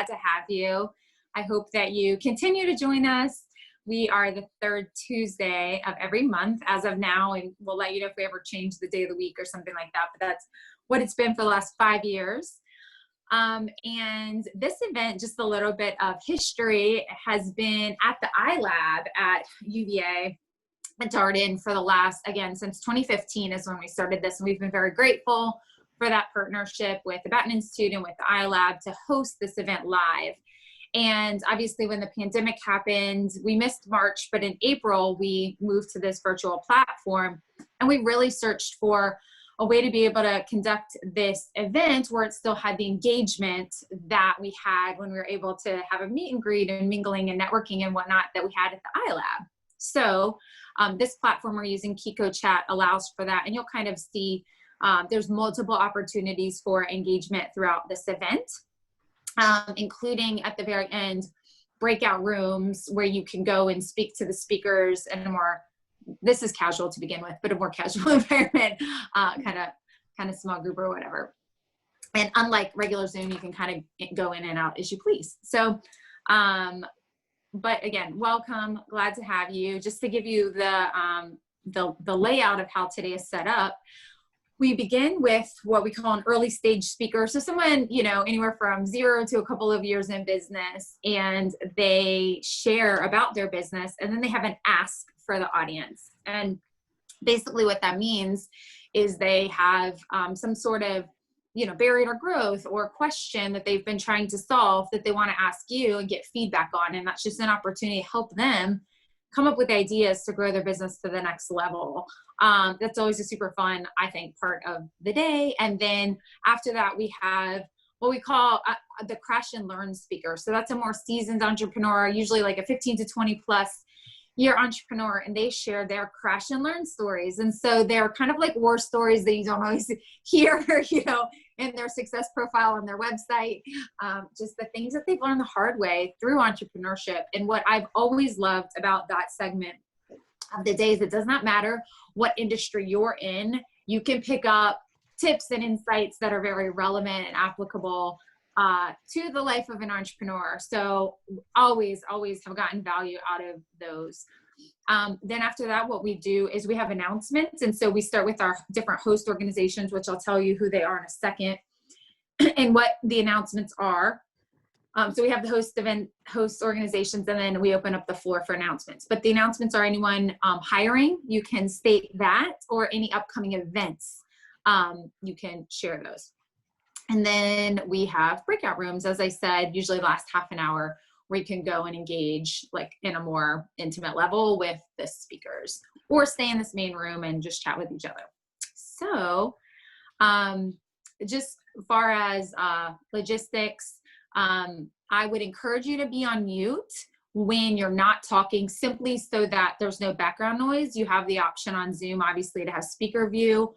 to have you. I hope that you continue to join us. We are the third Tuesday of every month as of now, and we'll let you know if we ever change the day of the week or something like that, but that's what it's been for the last 5 years. And this event, just a little bit of history, has been at the iLab at UVA at Darden for the last, again, since 2015 is when we started this, and we've been very grateful for that partnership with the Batten Institute and with the iLab to host this event live. And obviously when the pandemic happened, we missed March, but in April, we moved to this virtual platform, and we really searched for a way to be able to conduct this event where it still had the engagement that we had when we were able to have a meet and greet and mingling and networking and whatnot that we had at the iLab. So this platform we're using, Kiko Chat, allows for that, and you'll kind of see there's multiple opportunities for engagement throughout this event, including at the very end, breakout rooms where you can go and speak to the speakers in a more, this is casual to begin with, but a more casual environment, kind of small group or whatever. And unlike regular Zoom, you can kind of go in and out as you please. So, but again, welcome, glad to have you. Just to give you the layout of how today is set up, we begin with what we call an early stage speaker. So someone, you know, anywhere from 0 to a couple of years in business, and they share about their business, and then they have an ask for the audience. And basically what that means is they have some sort of, you know, barrier to growth or question that they've been trying to solve that they want to ask you and get feedback on. And that's just an opportunity to help them come up with ideas to grow their business to the next level. That's always a super fun, I think, part of the day. And then after that, we have what we call the crash and learn speaker. So that's a more seasoned entrepreneur, usually like a 15 to 20 plus year entrepreneur, and they share their crash and learn stories. And so they're kind of like war stories that you don't always hear, you know, in their success profile on their website, just the things that they've learned the hard way through entrepreneurship. And what I've always loved about that segment of the day is it does not matter what industry you're in, you can pick up tips and insights that are very relevant and applicable to the life of an entrepreneur. So always have gotten value out of those. Then after that, what we do is we have announcements. And so we start with our different host organizations, which I'll tell you who they are in a second, and what the announcements are. So we have the host organizations, and then we open up the floor for announcements. But the announcements are anyone hiring, you can state that, or any upcoming events, you can share those. And then we have breakout rooms, as I said, usually last half an hour, where you can go and engage like in a more intimate level with the speakers, or stay in this main room and just chat with each other. So just as far as logistics, I would encourage you to be on mute when you're not talking, simply so that there's no background noise. You have the option on Zoom, obviously, to have speaker view.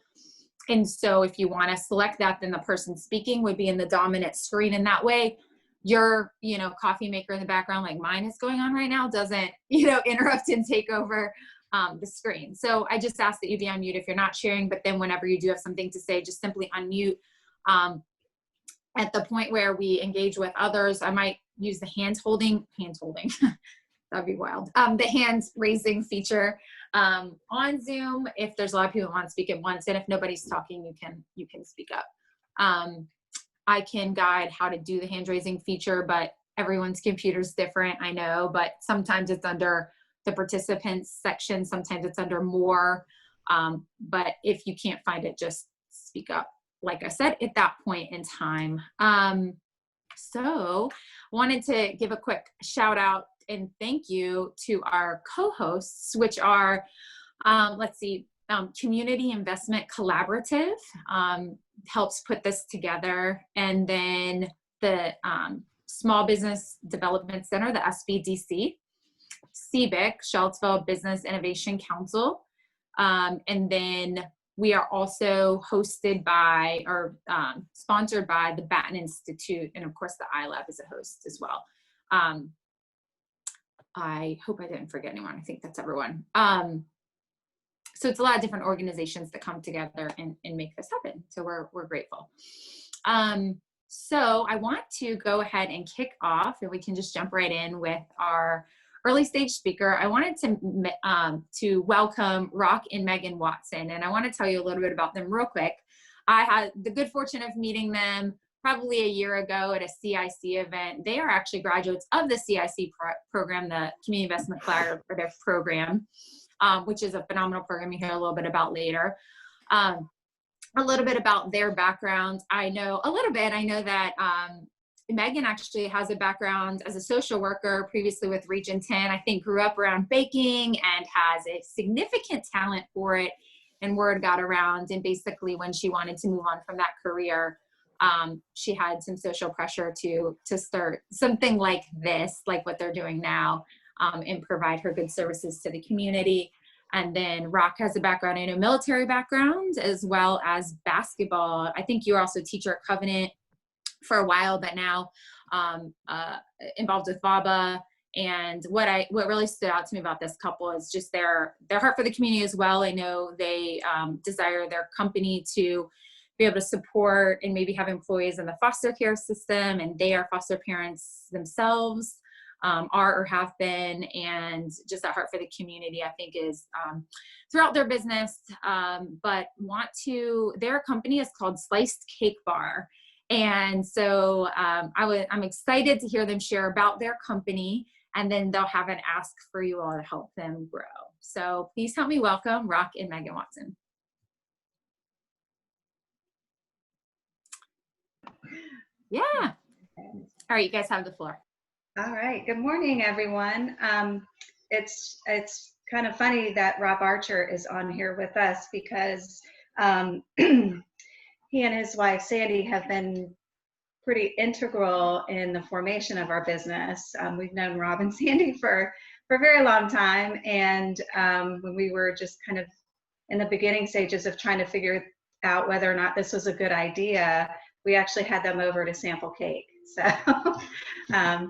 And so if you want to select that, then the person speaking would be in the dominant screen. And that way your, you know, coffee maker in the background, like mine is going on right now, doesn't, you know, interrupt and take over the screen. So I just ask that you be on mute if you're not sharing, but then whenever you do have something to say, just simply unmute. At the point where we engage with others, I might use the hand holding, that'd be wild. The hand raising feature on Zoom, if there's a lot of people who want to speak at once, and if nobody's talking, you can speak up. I can guide how to do the hand raising feature, but everyone's computer is different, I know, but sometimes it's under the participants section, sometimes it's under more, but if you can't find it, just speak up, like I said, at that point in time. So wanted to give a quick shout out and thank you to our co-hosts, which are, Community Investment Collaborative helps put this together. And then the Small Business Development Center, the SBDC, CBIC, Charlottesville Business Innovation Council. And then we are also hosted by, or sponsored by, the Batten Institute, and of course the iLab is a host as well. I hope I didn't forget anyone. I think that's everyone. So it's a lot of different organizations that come together and make this happen. So we're grateful. So I want to go ahead and kick off, and we can just jump right in with our early stage speaker. I wanted to welcome Rock and Megan Watson, and I want to tell you a little bit about them real quick. I had the good fortune of meeting them probably a year ago at a CIC event. They are actually graduates of the CIC program, the Community Investment Collaborative Program, which is a phenomenal program you hear a little bit about later. A little bit about their backgrounds. I know a little bit. I know that Megan actually has a background as a social worker previously with Region 10. I think grew up around baking and has a significant talent for it, and word got around. And basically when she wanted to move on from that career, she had some social pressure to start something like this, like what they're doing now, and provide her good services to the community. And then Rock has a background in a military background as well as basketball. I think you were also a teacher at Covenant for a while, but now involved with VABA. And what really stood out to me about this couple is just their heart for the community as well. I know they desire their company to be able to support and maybe have employees in the foster care system, and they are foster parents themselves. Are or have been, and just that heart for the community, I think, is throughout their business. But their company is called Sliced Cake Bar. And so I'm excited to hear them share about their company, and then they'll have an ask for you all to help them grow. So please help me welcome Rock and Megan Watson. Yeah. All right, you guys have the floor. All right. Good morning, everyone. It's kind of funny that Rob Archer is on here with us because he and his wife, Sandy, have been pretty integral in the formation of our business. We've known Rob and Sandy for a very long time. And when we were just kind of in the beginning stages of trying to figure out whether or not this was a good idea, we actually had them over to sample cake. So,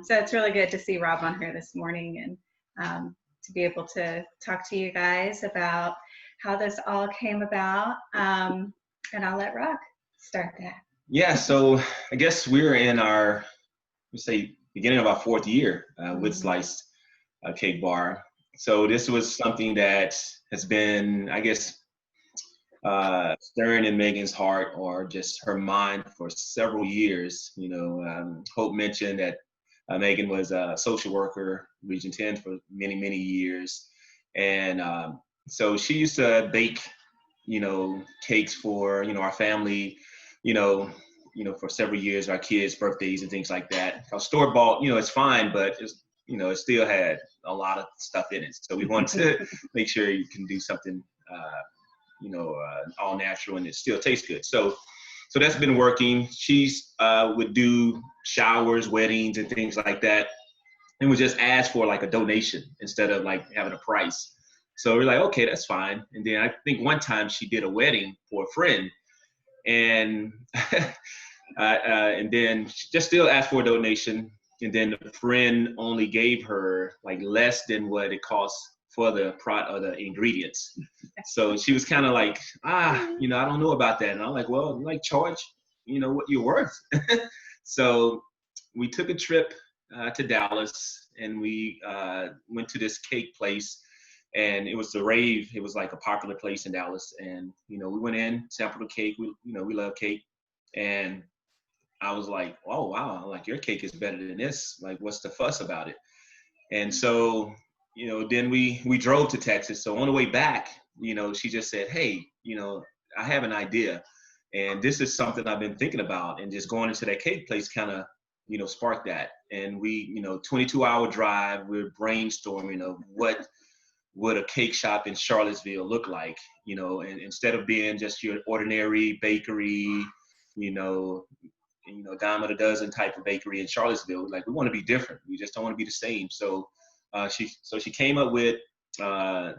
so it's really good to see Rob on here this morning and to be able to talk to you guys about how this all came about. And I'll let Rock start that. Yeah, so I guess we're in our, beginning of our fourth year with Sliced Cake Bar. So this was something that has been, I guess, stirring in Megan's heart or just her mind for several years. Hope mentioned that Megan was a social worker, Region 10, for many, many years. And so she used to bake, cakes for, our family, for several years, our kids' birthdays and things like that. Store bought, it's fine, but it's, it still had a lot of stuff in it. So we wanted to make sure you can do something all natural and it still tastes good. So that's been working. She's would do showers, weddings, and things like that, and would just ask for like a donation instead of like having a price. So we're like, okay, that's fine. And then I think one time she did a wedding for a friend, and and then she just still asked for a donation, and then the friend only gave her like less than what it costs for the product or the ingredients. So she was kind of like, I don't know about that. And I'm like, well, charge, what you're worth. So we took a trip to Dallas, and we went to this cake place, and it was the rave. It was like a popular place in Dallas. And, we went in, sampled the cake. We love cake. And I was like, oh, wow, like your cake is better than this. Like, what's the fuss about it? And so, then we drove to Texas. So on the way back, she just said, hey, I have an idea. And this is something I've been thinking about. And just going into that cake place kind of, sparked that. And we, 22-hour drive, we're brainstorming of what would a cake shop in Charlottesville look like, and instead of being just your ordinary bakery, dime of a dozen type of bakery in Charlottesville. Like, we want to be different. We just don't want to be the same. So she came up with, a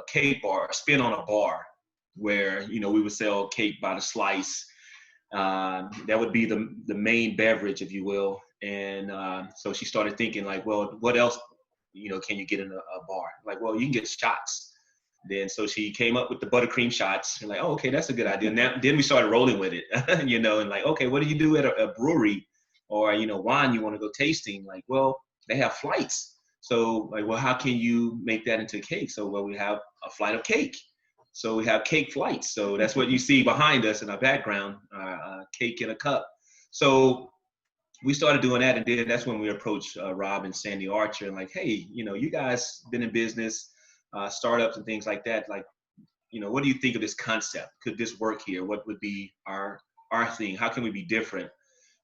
cake bar, a spin on a bar, where, we would sell cake by the slice. That would be the main beverage, if you will. And so she started thinking like, well, what else, can you get in a bar? Like, well, you can get shots. Then so she came up with the buttercream shots. We're like, oh, okay, that's a good idea. Now, then we started rolling with it, you know, and like, okay, what do you do at a brewery or, you know, wine you want to go tasting? Like, well, they have flights. So like, well, how can you make that into cake? So, well, we have a flight of cake. So we have cake flights. So that's what you see behind us in our background, cake in a cup. So we started doing that. And then that's when we approached Rob and Sandy Archer and like, hey, you know, you guys been in business, startups and things like that. Like, you know, what do you think of this concept? Could this work here? What would be our thing? How can we be different?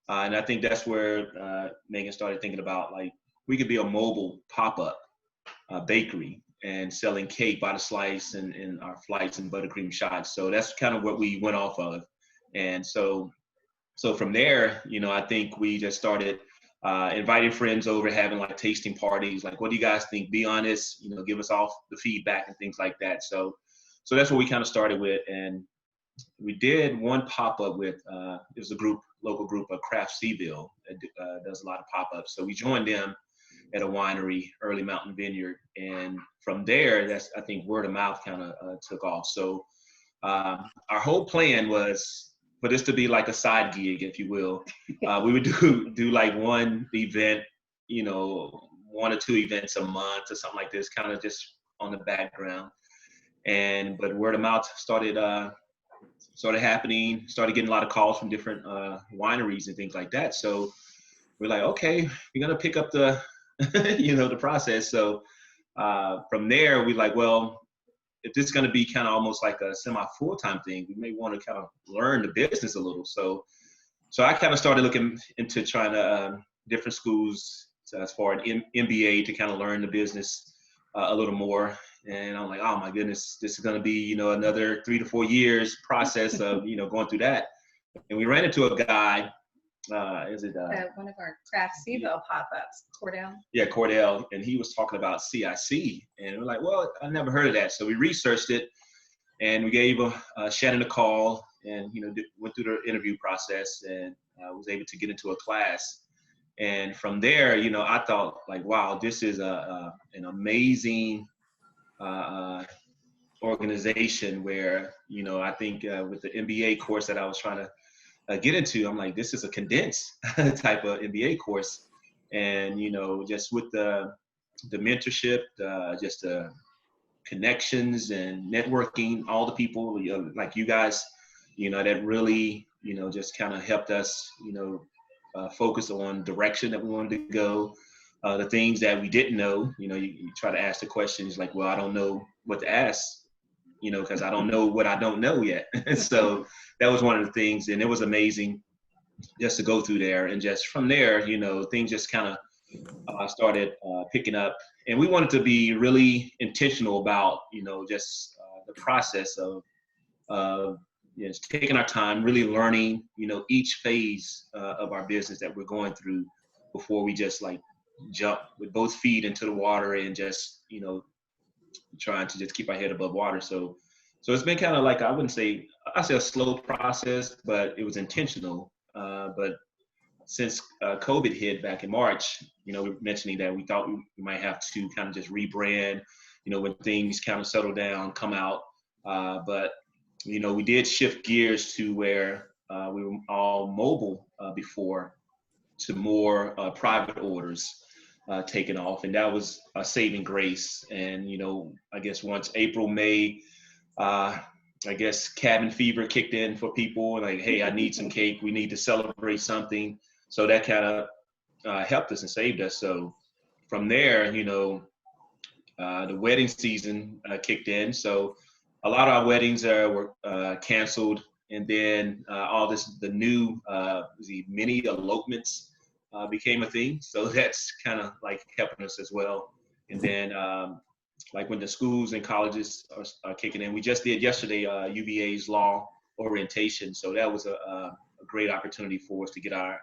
And I think that's where Megan started thinking about, like, we could be a mobile pop-up bakery and selling cake by the slice and our flights and buttercream shots. So that's kind of what we went off of. And so from there, you know, I think we just started inviting friends over, having like tasting parties. Like, what do you guys think? Be honest, you know, give us all the feedback and things like that. So that's what we kind of started with. And we did one pop-up with, it was a local group of Charlottesville that does a lot of pop-ups. So we joined them at a winery, Early Mountain Vineyard. And from there, I think word of mouth kind of took off. So our whole plan was for this to be like a side gig, if you will. We would do like one event, you know, 1 or 2 events a month or something like this, kind of just on the background. But word of mouth started happening, started getting a lot of calls from different wineries and things like that. So we're like, okay, we're gonna pick up the, you know, the process. So from there, we like, well, if this is gonna be kind of almost like a semi-full-time thing, we may want to kind of learn the business a little. So I kind of started looking into trying to different schools as far as MBA to kind of learn the business a little more. And I'm like, oh my goodness, this is going to be, you know, another 3 to 4 years process of, you know, going through that. And we ran into a guy, one of our Charlottesville pop-ups, Cordell. Yeah, Cordell. And he was talking about CIC. And we're like, well, I never heard of that. So we researched it and we gave Shannon a call and, you know, went through the interview process and was able to get into a class. And from there, you know, I thought like, wow, this is an amazing organization where, you know, I think with the MBA course that I was trying to get into, I'm like, this is a condensed type of MBA course. And, you know, just with the mentorship, just the connections and networking, all the people, you know, like you guys, you know, that really, you know, just kind of helped us, you know, focus on direction that we wanted to go. The things that we didn't know, you know, you try to ask the questions like, well, I don't know what to ask, you know, because I don't know what I don't know yet. So that was one of the things. And it was amazing just to go through there. And just from there, you know, things just kind of started picking up. And we wanted to be really intentional about, you know, just the process of you know, taking our time, really learning, you know, each phase of our business that we're going through before we just like jump with both feet into the water and just, you know, trying to just keep our head above water. So it's been kind of like, I say a slow process, but it was intentional. But since COVID hit back in March, you know, we were mentioning that we thought we might have to kind of just rebrand, you know, when things kind of settle down, come out. But, you know, we did shift gears to where we were all mobile before to more private orders taken off. And that was a saving grace. And, you know, I guess once April, May, I guess cabin fever kicked in for people like, hey, I need some cake. We need to celebrate something. So that kind of helped us and saved us. So from there, you know, the wedding season kicked in. So a lot of our weddings were canceled. And then the new mini elopements became a thing. So that's kind of like helping us as well. And then like when the schools and colleges are kicking in, we just did yesterday UVA's law orientation. So that was a great opportunity for us to get our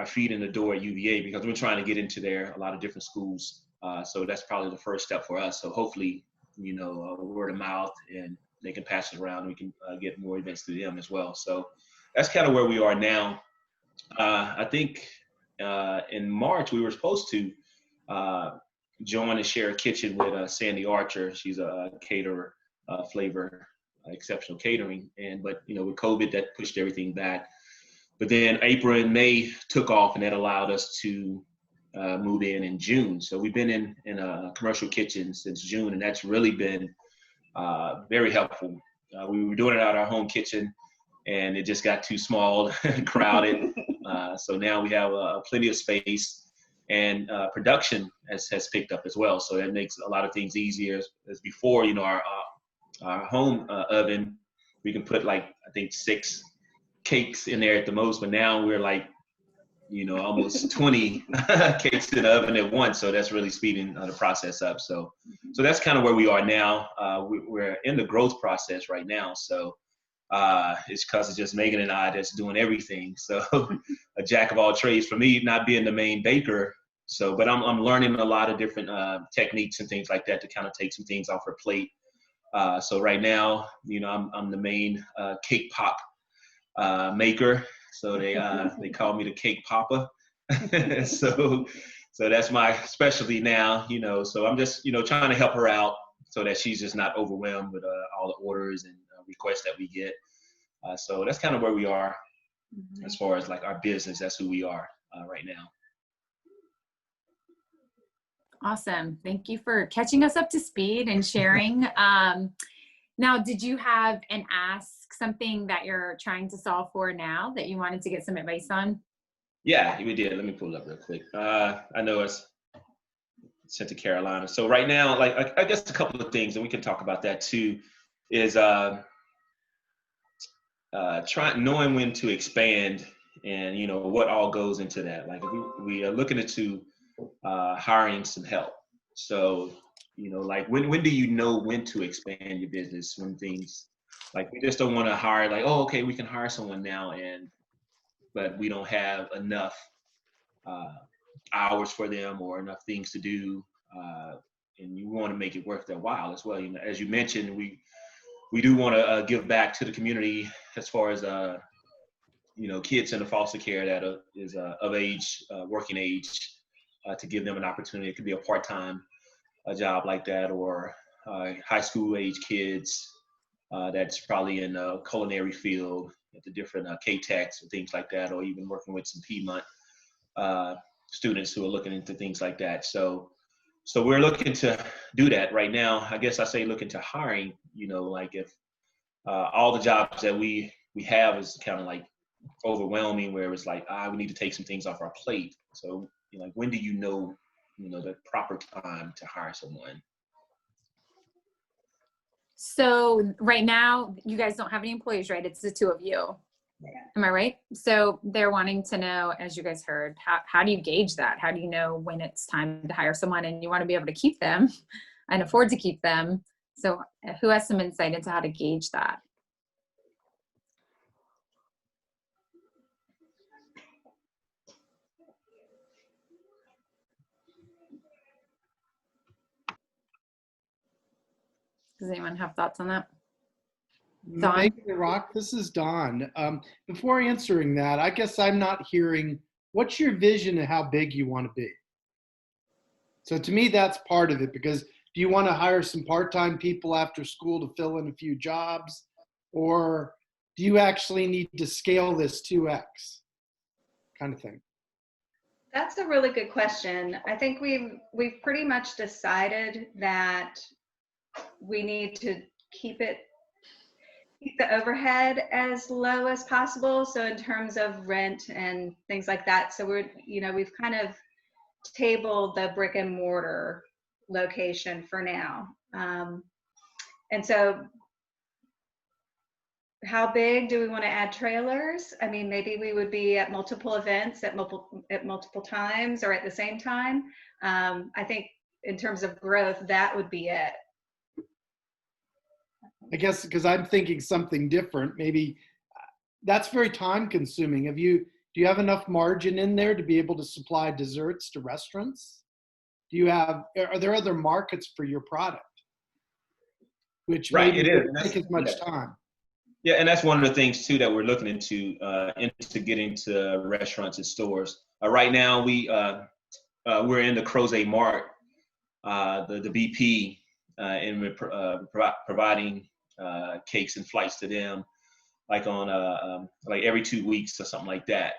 feet in the door at UVA, because we're trying to get into there, a lot of different schools. So that's probably the first step for us. So hopefully, you know, word of mouth, and they can pass it around. We can get more events to them as well. So that's kind of where we are now. I think in March we were supposed to join and share a kitchen with Sandy Archer. She's a caterer, flavor, exceptional catering. But with COVID, that pushed everything back. But then April and May took off, and that allowed us to move in June. So we've been in a commercial kitchen since June, and that's really been very helpful. We were doing it out of our home kitchen, and it just got too small and crowded. So now we have plenty of space, and production has picked up as well. So that makes a lot of things easier. As before, our home oven, we can put I think 6 cakes in there at the most, but now we're almost 20 cakes in the oven at once. So that's really speeding the process up. So that's kind of where we are now. We're in the growth process right now. So it's because it's just Megan and I that's doing everything. So a jack of all trades for me, not being the main baker. So, but I'm learning a lot of different techniques and things like that to kind of take some things off her plate. So right now, I'm the main cake pop maker. So they call me the cake papa. So that's my specialty now, so I'm just, trying to help her out so that she's just not overwhelmed with all the orders and requests that we get. So that's kind of where we are as far as our business. That's who we are right now. Awesome. Thank you for catching us up to speed and sharing. Now, did you have an ask, something that you're trying to solve for now that you wanted to get some advice on? Yeah, we did. Let me pull it up real quick. I know it's sent to Carolina. So right now, I guess a couple of things, and we can talk about that too, is knowing when to expand and, what all goes into that. We are looking into hiring some help. So, when do you know when to expand your business? When things, we just don't want to hire okay, we can hire someone now, but we don't have enough hours for them or enough things to do, and you want to make it worth their while as well. As you mentioned, we do want to give back to the community as far as kids in the foster care that is of age, working age, to give them an opportunity. It could be a part-time job like that, or high school age kids that's probably in a culinary field at the different K-Techs and things like that, or even working with some Piedmont students who are looking into things like that. So we're looking to do that right now. I guess I say looking to hiring, if all the jobs that we have is kind of overwhelming, where it's we need to take some things off our plate. So when do you know the proper time to hire someone? So right now, you guys don't have any employees, right? It's the two of you. Yeah. Am I right? So they're wanting to know, as you guys heard, how do you gauge that? How do you know when it's time to hire someone, and you want to be able to keep them and afford to keep them? So who has some insight into how to gauge that? Does anyone have thoughts on that? Don? Thank you, Rock. This is Don. Before answering that, I guess I'm not hearing, what's your vision of how big you want to be? So to me, that's part of it, because do you want to hire some part-time people after school to fill in a few jobs? Or do you actually need to scale this 2x kind of thing? That's a really good question. I think we've pretty much decided that we need to keep the overhead as low as possible. So in terms of rent and things like that. So we've kind of tabled the brick and mortar location for now. And so how big do we want to add trailers? I mean, maybe we would be at multiple events at multiple times or at the same time. I think in terms of growth, that would be it. I guess because I'm thinking something different. Maybe that's very time consuming. Do you have enough margin in there to be able to supply desserts to restaurants? Are there other markets for your product? Which right, maybe it is. wouldn't take as much time. Yeah, and that's one of the things too that we're looking into getting to restaurants and stores. Right now, we're in the Crozet Mart the VP and we're providing cakes and flights to them, like on like every 2 weeks or something like that.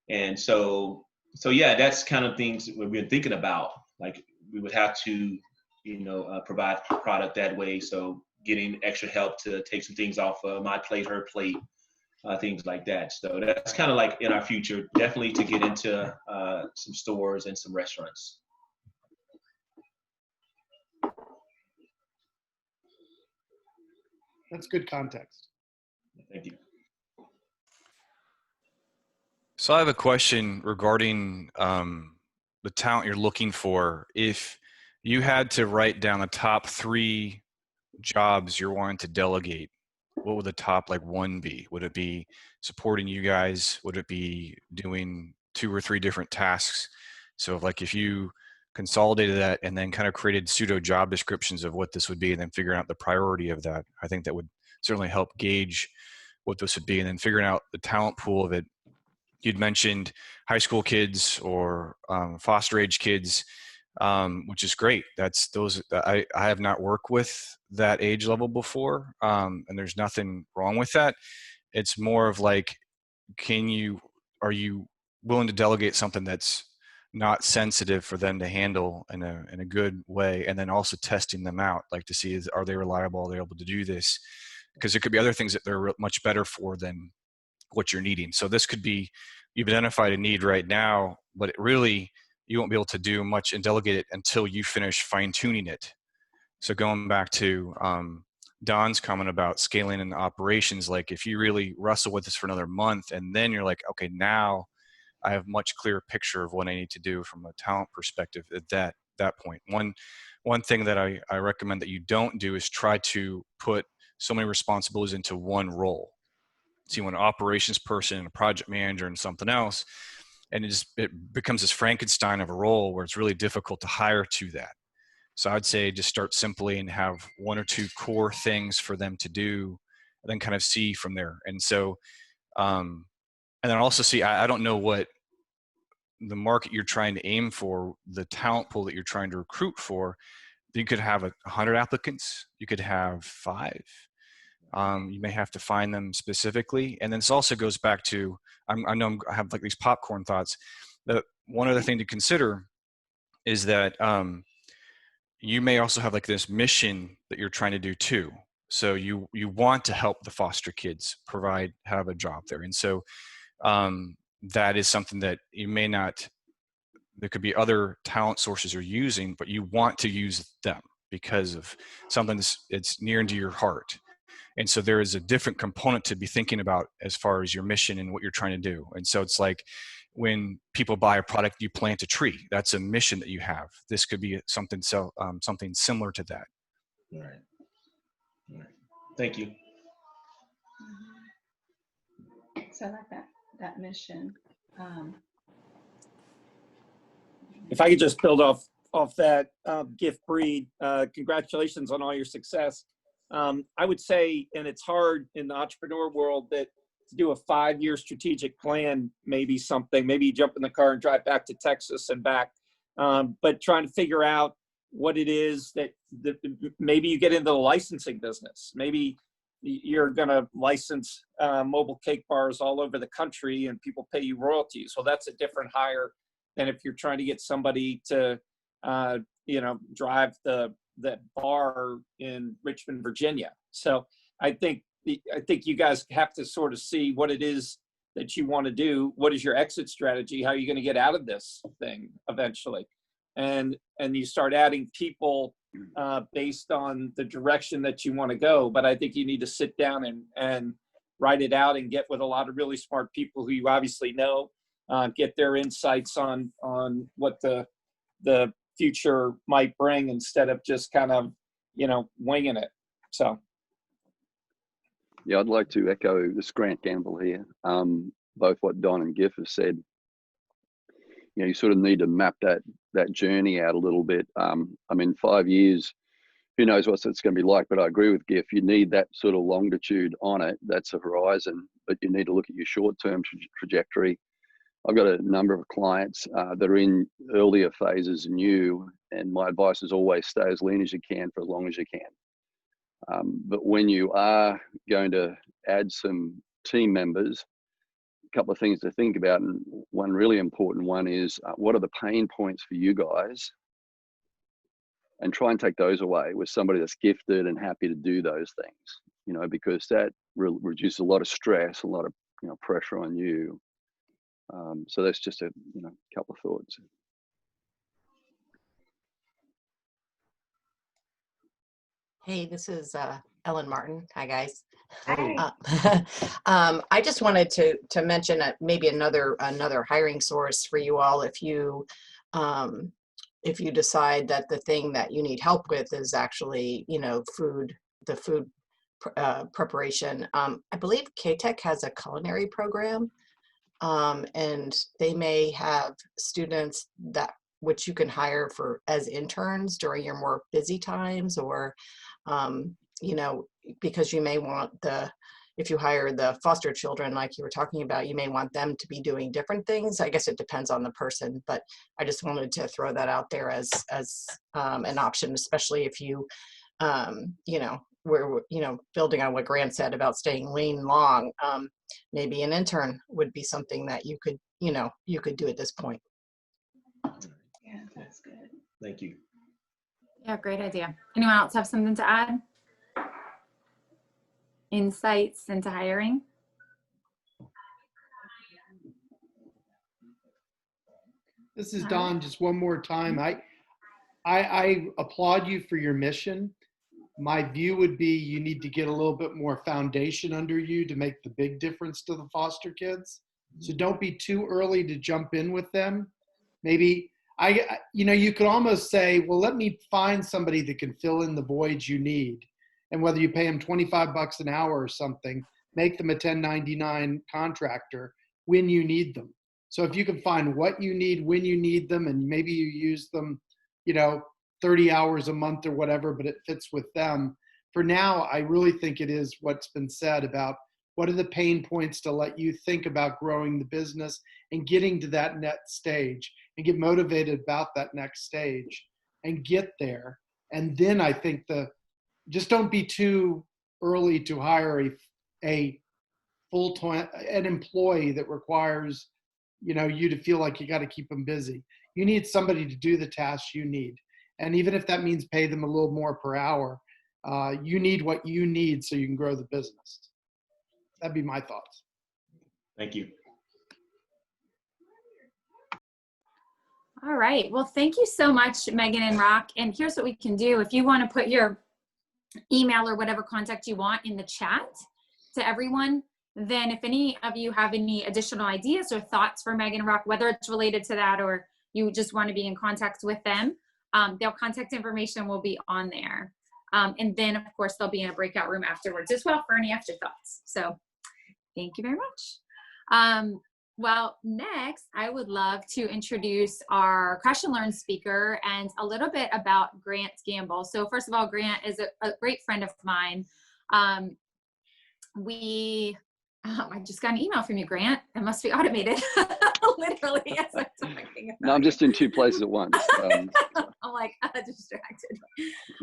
And so yeah, that's kind of things we've been thinking about. Like we would have to, provide product that way. So getting extra help to take some things off my plate, her plate, things like that. So that's kind of like in our future, definitely to get into some stores and some restaurants. That's good context. Thank you. So I have a question regarding the talent you're looking for. If you had to write down the top 3 jobs you're wanting to delegate, what would the top one be? Would it be supporting you guys? Would it be doing 2 or 3 different tasks? So if you consolidated that and then kind of created pseudo job descriptions of what this would be and then figuring out the priority of that, I think that would certainly help gauge what this would be. And then figuring out the talent pool of it. You'd mentioned high school kids or foster age kids, which is great. That's those. I have not worked with that age level before, and there's nothing wrong with that. It's more of like, are you willing to delegate something that's not sensitive for them to handle in a good way, and then also testing them out, like to see are they reliable, are they able to do this? Because there could be other things that they're much better for than what you're needing. So this could be, you've identified a need right now, but you won't be able to do much and delegate it until you finish fine tuning it. So going back to Don's comment about scaling in operations, like if you really wrestle with this for another month and then you're like, okay, now I have much clearer picture of what I need to do from a talent perspective at that point. One thing that I recommend that you don't do is try to put so many responsibilities into one role. So you want an operations person and a project manager and something else, and it becomes this Frankenstein of a role where it's really difficult to hire to that. So I'd say just start simply and have 1 or 2 core things for them to do, and then kind of see from there. And so, and then also see, I don't know what the market you're trying to aim for, the talent pool that you're trying to recruit for. You could have 100 applicants, you could have 5. You may have to find them specifically. And then this also goes back to, I know I have like these popcorn thoughts. One other thing to consider is that you may also have like this mission that you're trying to do too. So you want to help the foster kids have a job there. And so that is something that you may not, there could be other talent sources you're using, but you want to use them because of something that's near and to your heart. And so there is a different component to be thinking about as far as your mission and what you're trying to do. And so it's like when people buy a product, you plant a tree. That's a mission that you have. This could be something similar to that. All right. Thank you. So I like that mission. If I could just build off that, Gift Breed, congratulations on all your success. I would say, and it's hard in the entrepreneur world, that to do a 5-year strategic plan may be something. Maybe you jump in the car and drive back to Texas and back, but trying to figure out what it is that maybe you get into the licensing business. Maybe you're going to license mobile cake bars all over the country and people pay you royalties. Well, that's a different hire than if you're trying to get somebody to, drive that bar in Richmond, Virginia. So I think you guys have to sort of see what it is that you want to do. What is your exit strategy? How are you going to get out of this thing eventually? And you start adding people based on the direction that you want to go. But I think you need to sit down and write it out and get with a lot of really smart people who you obviously know, get their insights on what the future might bring instead of just kind of, winging it. So. Yeah, I'd like to echo this Grant Gamble here. Both what Don and Giff have said. You sort of need to map that journey out a little bit. 5 years, who knows what it's going to be like, but I agree with Giff. You need that sort of longitude on it. That's a horizon, but you need to look at your short-term trajectory. I've got a number of clients that are in earlier phases than you, and my advice is always stay as lean as you can for as long as you can. But when you are going to add some team members, a couple of things to think about, and one really important one is what are the pain points for you guys, and try and take those away with somebody that's gifted and happy to do those things, because that reduces a lot of stress, a lot of pressure on you. So that's just a couple of thoughts. Hey, this is Ellen Martin. Hi, guys. Hi. I just wanted to mention maybe another hiring source for you all if you decide that the thing that you need help with is actually the food preparation. I believe K-Tech has a culinary program, and they may have students which you can hire as interns during your more busy times, or because you may want if you hire the foster children like you were talking about, you may want them to be doing different things. I guess it depends on the person, but I just wanted to throw that out there as an option, especially if you we're building on what Grant said about staying lean long. Maybe an intern would be something that you could do at this point. Yeah, that's good. Thank you. Yeah, great idea. Anyone else have something to add? Insights into hiring? This is Don. Just one more time. I applaud you for your mission. My view would be you need to get a little bit more foundation under you to make the big difference to the foster kids. So don't be too early to jump in with them. Maybe you could almost say, well, let me find somebody that can fill in the voids you need. And whether you pay them $25 an hour or something, make them a 1099 contractor when you need them. So if you can find what you need, when you need them, and maybe you use them, 30 hours a month or whatever, but it fits with them. For now, I really think it is what's been said about what are the pain points to let you think about growing the business and getting to that next stage and get motivated about that next stage and get there. And then I think just don't be too early to hire a full-time an employee that requires you to feel like you got to keep them busy. You need somebody to do the tasks you need. And even if that means pay them a little more per hour, you need what you need so you can grow the business. That'd be my thoughts. Thank you. All right. Well, thank you so much, Megan and Rock. And here's what we can do. If you want to put your email or whatever contact you want in the chat to everyone, then if any of you have any additional ideas or thoughts for Megan and Rock, whether it's related to that or you just want to be in contact with them, their contact information will be on there. And then, of course, they'll be in a breakout room afterwards as well for any afterthoughts. So thank you very much. Well, next, I would love to introduce our Crash and Learn speaker and a little bit about Grant Gamble. So first of all, Grant is a great friend of mine. I just got an email from you, Grant. It must be automated. Literally, as I'm talking about. No, I'm just in two places at once. I'm like distracted.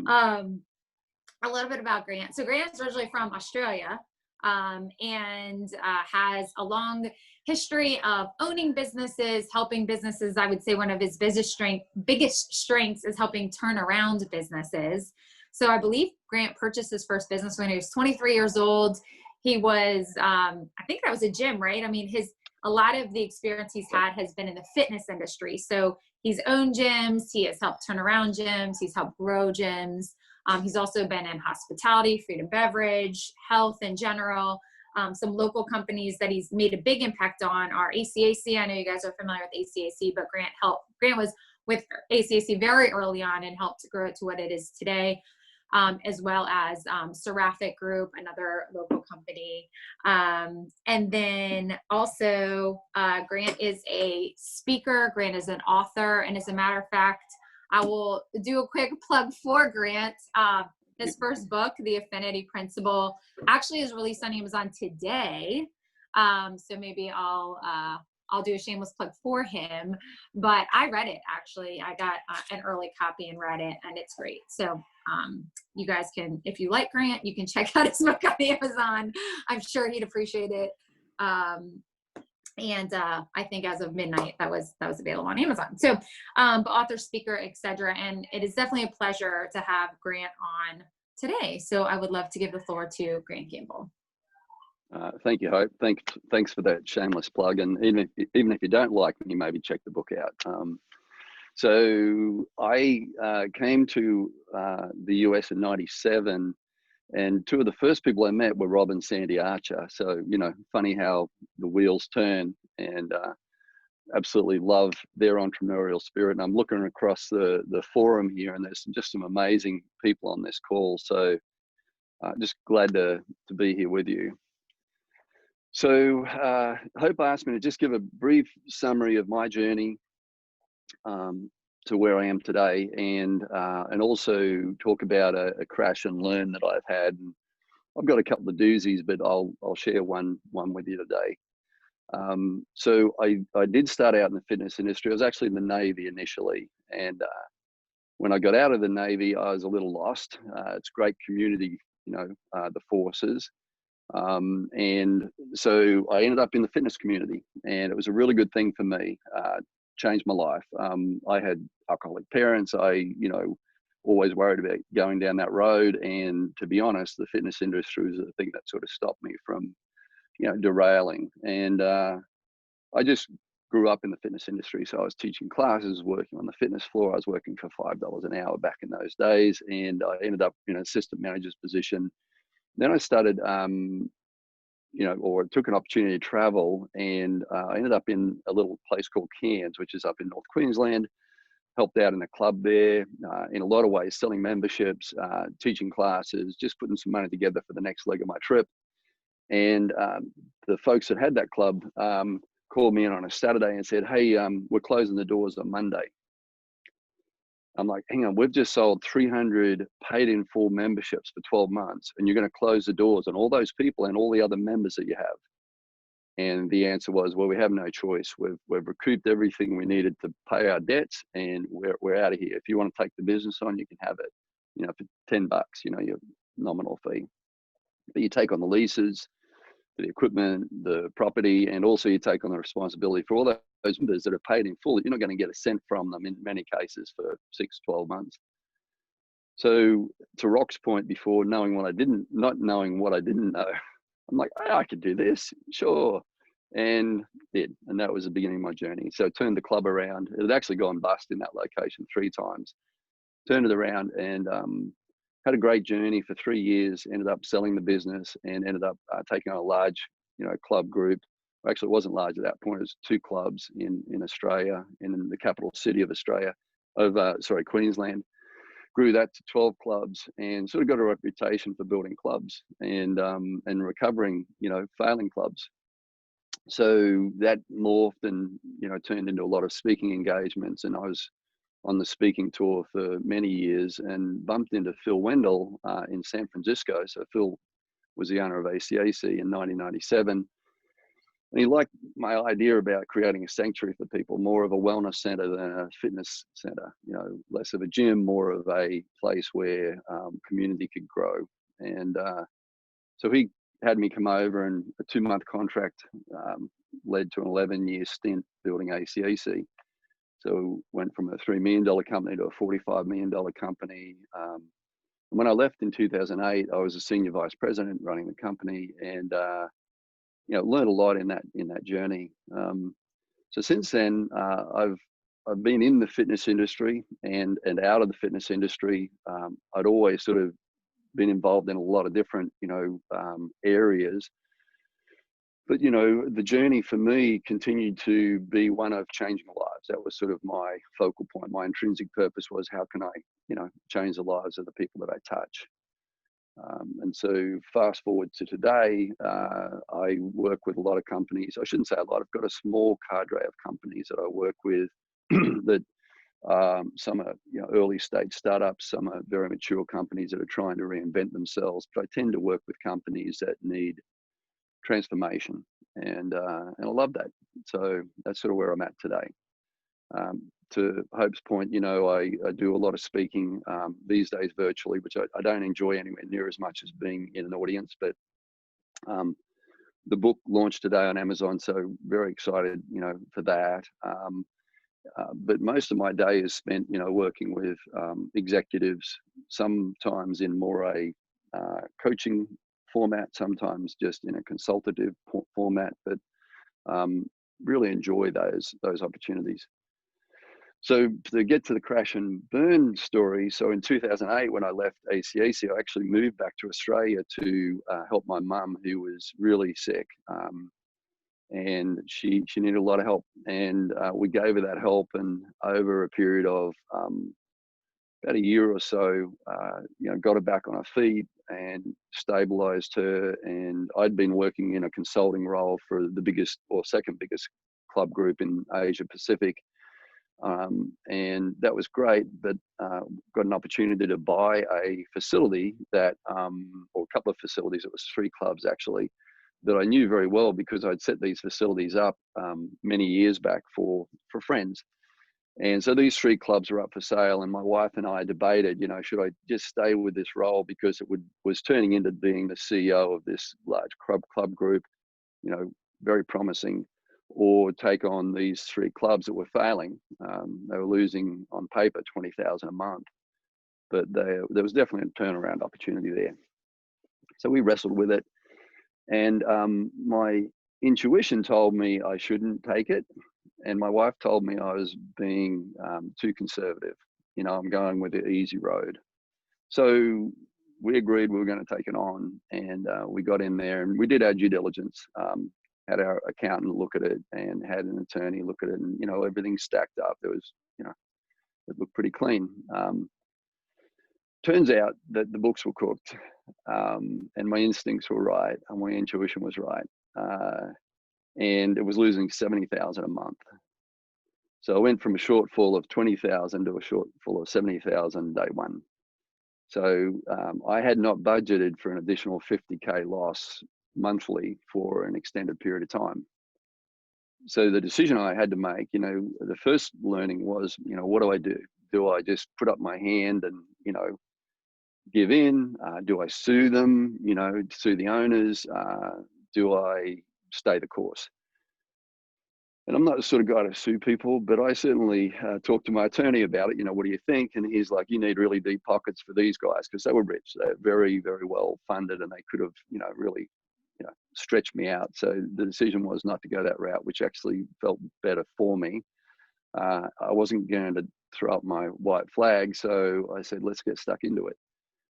A little bit about Grant. So Grant's originally from Australia and has a long history of owning businesses, helping businesses. I would say one of his biggest strengths is helping turn around businesses. So I believe Grant purchased his first business when he was 23 years old. He was, I think that was a gym, right? I mean, a lot of the experience he's had has been in the fitness industry. So he's owned gyms. He has helped turn around gyms. He's helped grow gyms. He's also been in hospitality, food and beverage, health in general. Some local companies that he's made a big impact on are ACAC. I know you guys are familiar with ACAC, but Grant was with ACAC very early on and helped grow it to what it is today, as well as Seraphic Group, another local company. And then also Grant is a speaker. Grant is an author. And as a matter of fact, I will do a quick plug for Grant. His first book, The Affinity Principle, actually is released on Amazon today. So maybe I'll I'll do a shameless plug for him. But I read it, actually. I got an early copy and read it, and it's great. So you guys can, if you like Grant, you can check out his book on Amazon. I'm sure he'd appreciate it. And I think as of midnight, that was available on Amazon. So author, speaker, etc. And it is definitely a pleasure to have Grant on today. So I would love to give the floor to Grant Gamble. Thank you, Hope. Thanks for that shameless plug. And even if you don't like me, maybe check the book out. So I came to the US in '97, and two of the first people I met were Rob and Sandy Archer. So, you know, funny how the wheels turn, and absolutely love their entrepreneurial spirit. And I'm looking across the forum here, and there's just some amazing people on this call. So just glad to be here with you. So Hope asked me to just give a brief summary of my journey to where I am today, and also talk about a crash and learn that I've had. And I've got a couple of doozies, but I'll share one with you today. So I did start out in the fitness industry. I was actually in the Navy initially, and when I got out of the Navy, I was a little lost. It's great community, you know, the forces. And so I ended up in the fitness community, and it was a really good thing for me. Changed my life. I had alcoholic parents. I, you know, always worried about going down that road. And to be honest, the fitness industry was the thing that sort of stopped me from, you know, derailing. And I just grew up in the fitness industry. So I was teaching classes, working on the fitness floor. I was working for $5 an hour back in those days, and I ended up in an assistant manager's position. Then I started, you know, or took an opportunity to travel, and I ended up in a little place called Cairns, which is up in North Queensland. Helped out in a club there, in a lot of ways, selling memberships, teaching classes, just putting some money together for the next leg of my trip. And the folks that had that club called me in on a Saturday and said, "Hey, we're closing the doors on Monday." I'm like, "Hang on, we've just sold 300 paid in full memberships for 12 months, and you're going to close the doors on all those people and all the other members that you have?" And the answer was, "Well, we have no choice. We've recouped everything we needed to pay our debts, and we're out of here. If you want to take the business on, you can have it, you know, for $10, you know, your nominal fee. But you take on the leases, the equipment, the property, and also you take on the responsibility for all those members that are paid in full. You're not going to get a cent from them in many cases for 6, 12 months. So to Rock's point before, not knowing what I didn't know, I'm like, "Oh, I could do this, sure," and did. And that was the beginning of my journey. So turned the club around. It had actually gone bust in that location 3 times. Turned it around, and had a great journey for 3 years. Ended up selling the business, and ended up taking on a large, you know, club group. Actually, it wasn't large at that point. It was 2 clubs in Australia, in the capital city of Australia, Queensland. Grew that to 12 clubs, and sort of got a reputation for building clubs and recovering, you know, failing clubs. So that morphed and, you know, turned into a lot of speaking engagements, and I was on the speaking tour for many years and bumped into Phil Wendell in San Francisco. So Phil was the owner of ACAC in 1997. And he liked my idea about creating a sanctuary for people, more of a wellness center than a fitness center, you know, less of a gym, more of a place where community could grow. And so he had me come over, and a 2-month contract led to an 11-year stint building ACAC. So went from a $3 million company to a $45 million company. And when I left in 2008, I was a senior vice president running the company, and you know, learned a lot in that journey. So since then, I've been in the fitness industry and out of the fitness industry. I'd always sort of been involved in a lot of different, you know, areas. But, you know, the journey for me continued to be one of changing lives. That was sort of my focal point. My intrinsic purpose was, how can I, you know, change the lives of the people that I touch? And so fast forward to today, I work with a lot of companies. I shouldn't say a lot. I've got a small cadre of companies that I work with that some are, you know, early stage startups, some are very mature companies that are trying to reinvent themselves. But I tend to work with companies that need transformation. and I love that. So that's sort of where I'm at today. To Hope's point, I do a lot of speaking these days virtually, which I don't enjoy anywhere near as much as being in an audience. But the book launched today on Amazon, so very excited, for that. But most of my day is spent, working with executives, sometimes in more a coaching format, sometimes just in a consultative format. But really enjoy those opportunities. So to get to the crash and burn story, so in 2008, when I left ACAC, I actually moved back to Australia to help my mum, who was really sick. And she needed a lot of help. And we gave her that help. And over a period of about a year or so, got her back on her feet and stabilized her. And I'd been working in a consulting role for the biggest or second biggest club group in Asia Pacific. And that was great, but got an opportunity to buy a facility that, or a couple of facilities, it was 3 clubs actually, that I knew very well because I'd set these facilities up many years back for friends. And so these 3 clubs were up for sale, and my wife and I debated, should I just stay with this role because it was turning into being the CEO of this large club group, very promising, or take on these 3 clubs that were failing. They were losing on paper $20,000 a month, but there was definitely a turnaround opportunity there. So we wrestled with it, and my intuition told me I shouldn't take it, and my wife told me I was being too conservative. I'm going with the easy road. So we agreed we were going to take it on, and we got in there and we did our due diligence. Had our accountant look at it and had an attorney look at it, and everything stacked up. There was, it looked pretty clean. Turns out that the books were cooked, and my instincts were right, and my intuition was right, and it was losing $70,000 a month. So I went from a shortfall of $20,000 to a shortfall of $70,000 day one. So I had not budgeted for an additional $50K loss monthly for an extended period of time. So the decision I had to make, the first learning was, what do I do? Do I just put up my hand and, give in? Do I sue them, sue the owners? Do I stay the course? And I'm not the sort of guy to sue people, but I certainly talked to my attorney about it. What do you think? And he's like, you need really deep pockets for these guys because they were rich. They're very, very well funded, and they could have, really, stretched me out. So the decision was not to go that route, which actually felt better for me. I wasn't going to throw up my white flag, so I said, let's get stuck into it.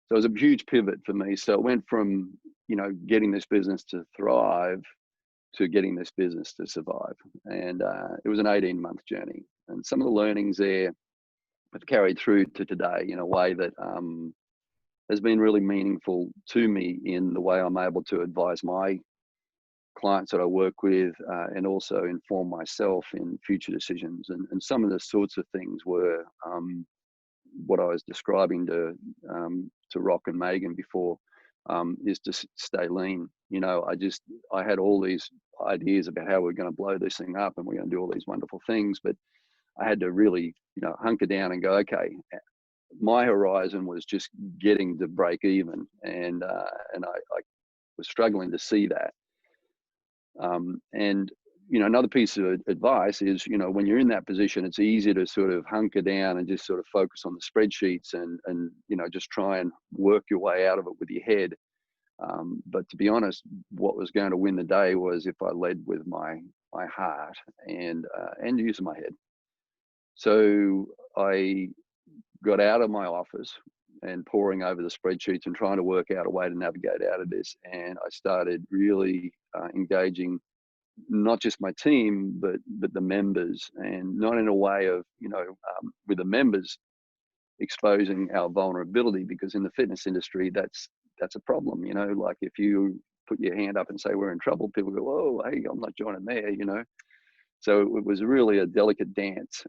So it was a huge pivot for me. So it went from, getting this business to thrive to getting this business to survive. And it was an 18-month journey. And some of the learnings there have carried through to today in a way that has been really meaningful to me in the way I'm able to advise my clients that I work with and also inform myself in future decisions. And some of the sorts of things were what I was describing to Rock and Megan before, is to stay lean. I had all these ideas about how we're going to blow this thing up and we're going to do all these wonderful things, but I had to really, hunker down and go, okay, my horizon was just getting to break even. And I was struggling to see that. And another piece of advice is, when you're in that position, it's easy to sort of hunker down and just sort of focus on the spreadsheets and just try and work your way out of it with your head. But to be honest, what was going to win the day was if I led with my heart and using my head. So I got out of my office and poring over the spreadsheets and trying to work out a way to navigate out of this. And I started really engaging not just my team, but the members, and not in a way of, with the members exposing our vulnerability, because in the fitness industry, that's a problem, like if you put your hand up and say we're in trouble, people go, oh, hey, I'm not joining there, So it was really a delicate dance.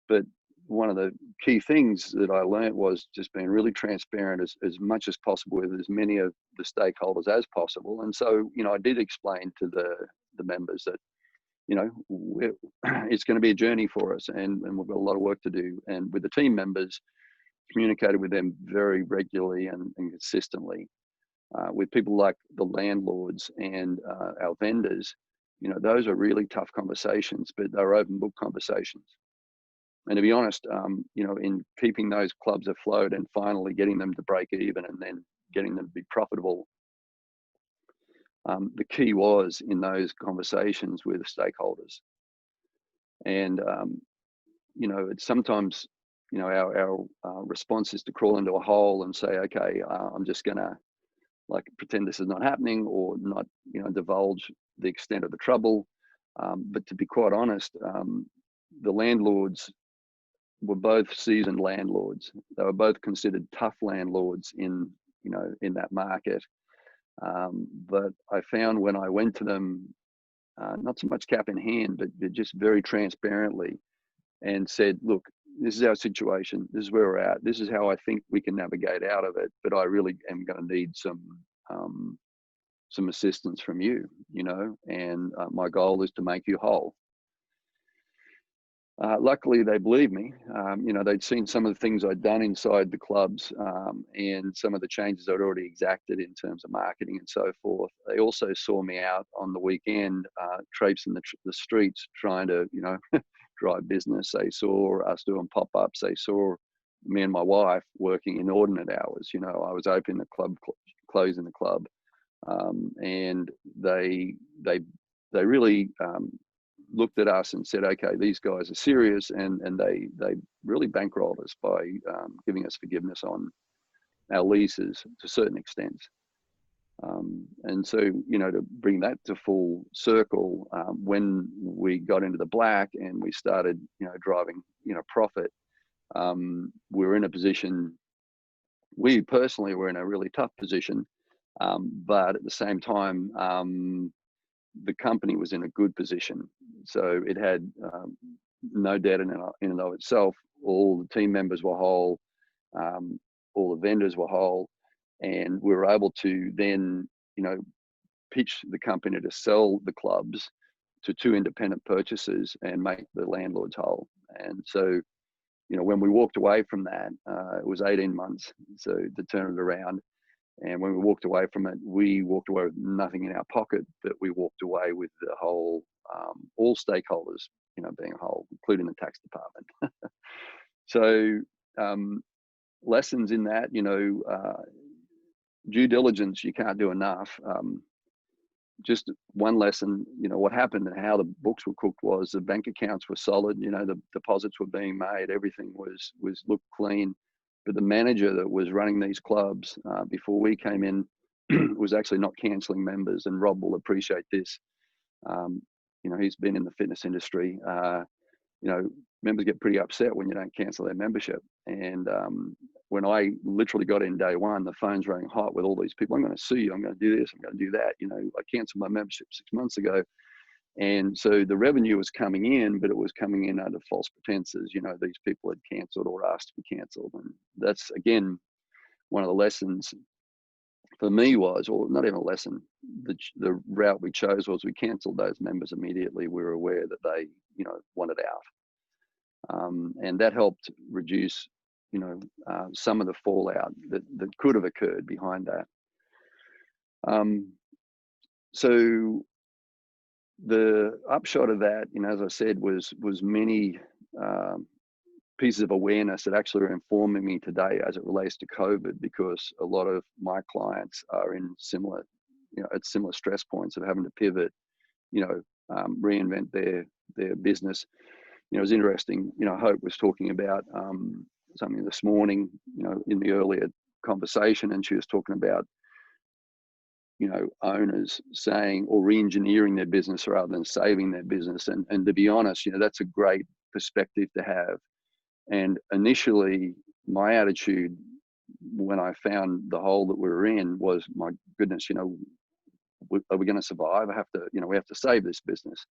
But one of the key things that I learned was just being really transparent as much as possible with as many of the stakeholders as possible. And so, I did explain to the members that, it's going to be a journey for us, and we've got a lot of work to do. And with the team members, communicated with them very regularly and consistently. With people like the landlords and our vendors, those are really tough conversations, but they're open book conversations. And to be honest, in keeping those clubs afloat and finally getting them to break even and then getting them to be profitable, the key was in those conversations with stakeholders. And, it's sometimes, our response is to crawl into a hole and say, okay, I'm just going to pretend this is not happening, or not, divulge the extent of the trouble. But to be quite honest, the landlords were both seasoned landlords. They were both considered tough landlords in that market. But I found when I went to them, not so much cap in hand, but just very transparently, and said, look, this is our situation. This is where we're at. This is how I think we can navigate out of it. But I really am going to need some assistance from you, and my goal is to make you whole. Luckily, they believed me. They'd seen some of the things I'd done inside the clubs, and some of the changes I'd already exacted in terms of marketing and so forth. They also saw me out on the weekend, traipsing the streets, trying to, drive business. They saw us doing pop-ups. They saw me and my wife working inordinate hours. I was opening the club, closing the club, and they really looked at us and said, okay, these guys are serious, and they really bankrolled us by giving us forgiveness on our leases to certain extents. And so, to bring that to full circle, when we got into the black and we started, driving, profit, we were in a position, we personally were in a really tough position, but at the same time, the company was in a good position. So it had no debt in and of itself. All the team members were whole, all the vendors were whole, and we were able to then, pitch the company to sell the clubs to two independent purchasers and make the landlords whole. And so, when we walked away from that, it was 18 months so to turn it around. And when we walked away from it, we walked away with nothing in our pocket, but we walked away with the whole, all stakeholders, being whole, including the tax department. So lessons in that, due diligence, you can't do enough. Just one lesson, what happened and how the books were cooked was the bank accounts were solid, the deposits were being made, everything was looked clean. But the manager that was running these clubs before we came in was actually not cancelling members, and Rob will appreciate this. He's been in the fitness industry. Members get pretty upset when you don't cancel their membership. And when I literally got in day one, the phone's running hot with all these people. I'm going to sue you. I'm going to do this. I'm going to do that. I canceled my membership 6 months ago. And so the revenue was coming in, but it was coming in under false pretenses. These people had cancelled or asked to be cancelled. And that's, again, one of the lessons for me was, or not even a lesson, the route we chose was we cancelled those members immediately. We were aware that they, wanted out. And that helped reduce, some of the fallout that could have occurred behind that. So the upshot of that, as I said, was many pieces of awareness that actually are informing me today as it relates to COVID, because a lot of my clients are in similar, at similar stress points of having to pivot, reinvent their business. It was interesting, Hope was talking about something this morning, in the earlier conversation, and she was talking about, owners saying or re-engineering their business rather than saving their business. And to be honest, that's a great perspective to have. And initially, my attitude when I found the hole that we were in was, my goodness, are we going to survive? We have to save this business.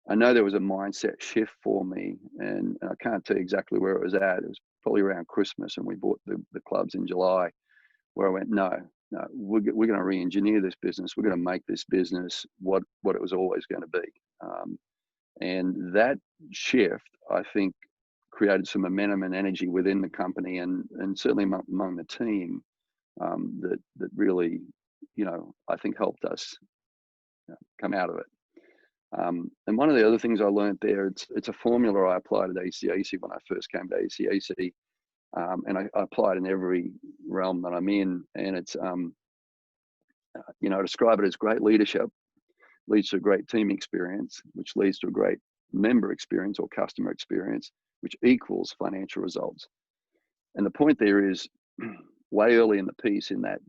I know there was a mindset shift for me, and I can't tell you exactly where it was at. It was probably around Christmas, and we bought the clubs in July, where I went, no, no, we're going to re-engineer this business. We're going to make this business what it was always going to be. And that shift, I think, created some momentum and energy within the company, and certainly among the team, that really, I think helped us come out of it. And one of the other things I learned there, it's a formula I applied at ACAC when I first came to ACAC, and I apply it in every realm that I'm in. And it's, I describe it as great leadership leads to a great team experience, which leads to a great member experience or customer experience, which equals financial results. And the point there is, way early in the piece, in that,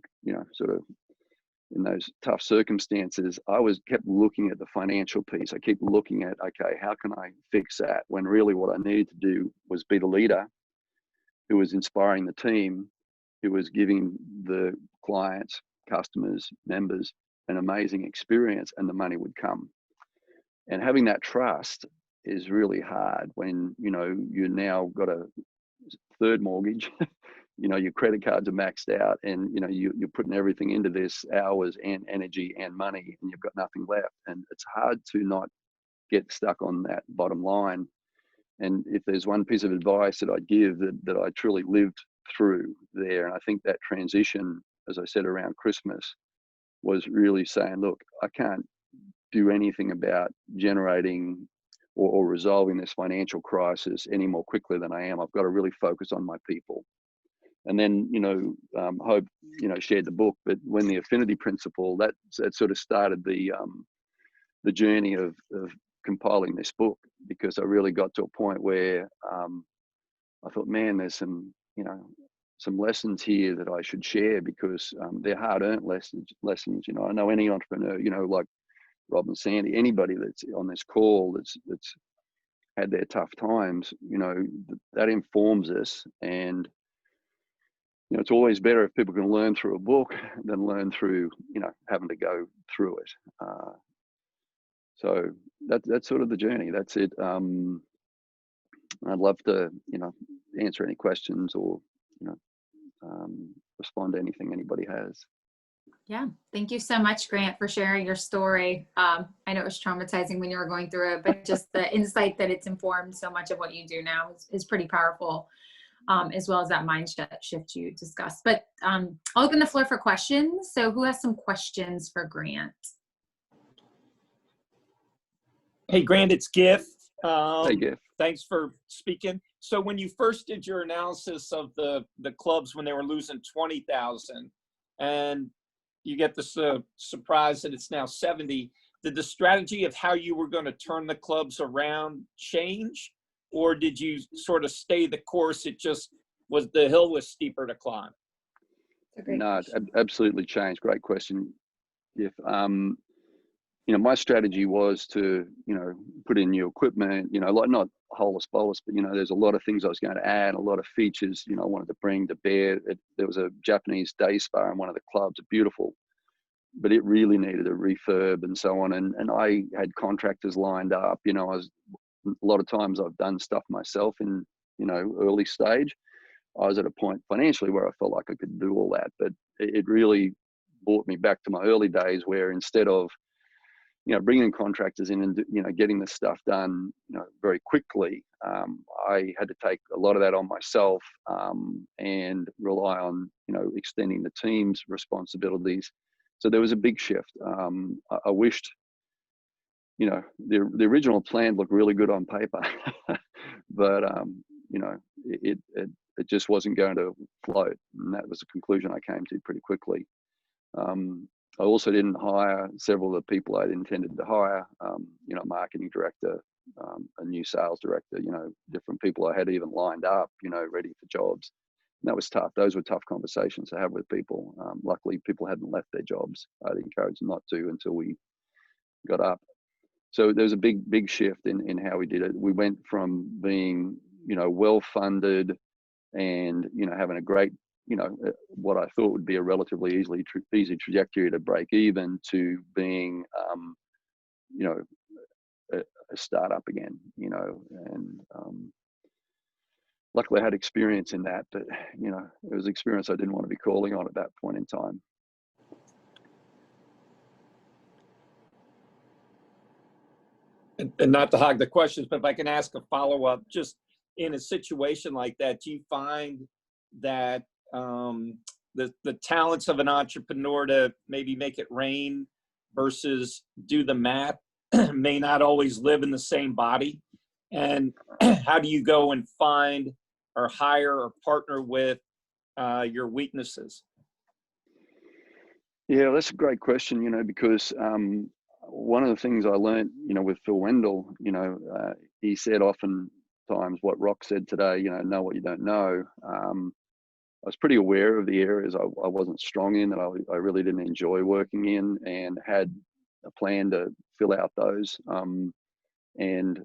sort of in those tough circumstances, I kept looking at the financial piece. I keep looking at, okay, how can I fix that? When really what I needed to do was be the leader who was inspiring the team, who was giving the clients, customers, members an amazing experience, and the money would come. And having that trust is really hard when, you now got a third mortgage, your credit cards are maxed out, and, you're putting everything into this, hours and energy and money, and you've got nothing left. And it's hard to not get stuck on that bottom line. And if there's one piece of advice that I'd give that I truly lived through there, and I think that transition, as I said, around Christmas, was really saying, look, I can't do anything about generating or resolving this financial crisis any more quickly than I am. I've got to really focus on my people. And then, Hope, shared the book, but when the affinity principle, that sort of started the journey of compiling this book, because I really got to a point where I thought, man, there's some lessons here that I should share, because they're hard-earned lessons. I know any entrepreneur, like Rob and Sandy, anybody that's on this call that's had their tough times, that informs us. And it's always better if people can learn through a book than learn through, having to go through it. So that's sort of the journey. That's it. I'd love to, answer any questions or, respond to anything anybody has. Yeah. Thank you so much, Grant, for sharing your story. I know it was traumatizing when you were going through it, but just the insight that it's informed so much of what you do now is pretty powerful, as well as that mindset shift you discussed. But I'll open the floor for questions. So who has some questions for Grant? Hey, Grant, it's Giff. Hey, Giff. Thanks for speaking. So when you first did your analysis of the clubs when they were losing 20,000, and you get this surprise that it's now 70, did the strategy of how you were going to turn the clubs around change, or did you sort of stay the course? It just was, the hill was steeper to climb? No, it absolutely changed. Great question, Giff. My strategy was to, put in new equipment, like not holus bolus, but, there's a lot of things I was going to add, a lot of features, I wanted to bring to bear. There was a Japanese day spa in one of the clubs, beautiful, but it really needed a refurb and so on. And I had contractors lined up, a lot of times I've done stuff myself in, early stage. I was at a point financially where I felt like I could do all that, but it really brought me back to my early days, where instead of bringing contractors in and, getting this stuff done, very quickly, I had to take a lot of that on myself, and rely on, extending the team's responsibilities. So there was a big shift. I wished, the original plan looked really good on paper, but, it just wasn't going to float. And that was a conclusion I came to pretty quickly. I also didn't hire several of the people I'd intended to hire, marketing director, a new sales director, different people I had even lined up, ready for jobs. And that was tough. Those were tough conversations to have with people. Luckily, people hadn't left their jobs. I'd encouraged them not to until we got up. So there was a big shift in how we did it. We went from being, well-funded and, having a great, what I thought would be a relatively easy trajectory to break even, to being, a startup again, and luckily I had experience in that, but, it was experience I didn't want to be calling on at that point in time. And not to hog the questions, but if I can ask a follow-up, just in a situation like that, do you find that the talents of an entrepreneur to maybe make it rain versus do the math may not always live in the same body? And how do you go and find or hire or partner with your weaknesses? Yeah, that's a great question, because one of the things I learned, with Phil Wendell, he said oftentimes what Rock said today, know what you don't know. I was pretty aware of the areas I wasn't strong in, that I really didn't enjoy working in, and had a plan to fill out those. And,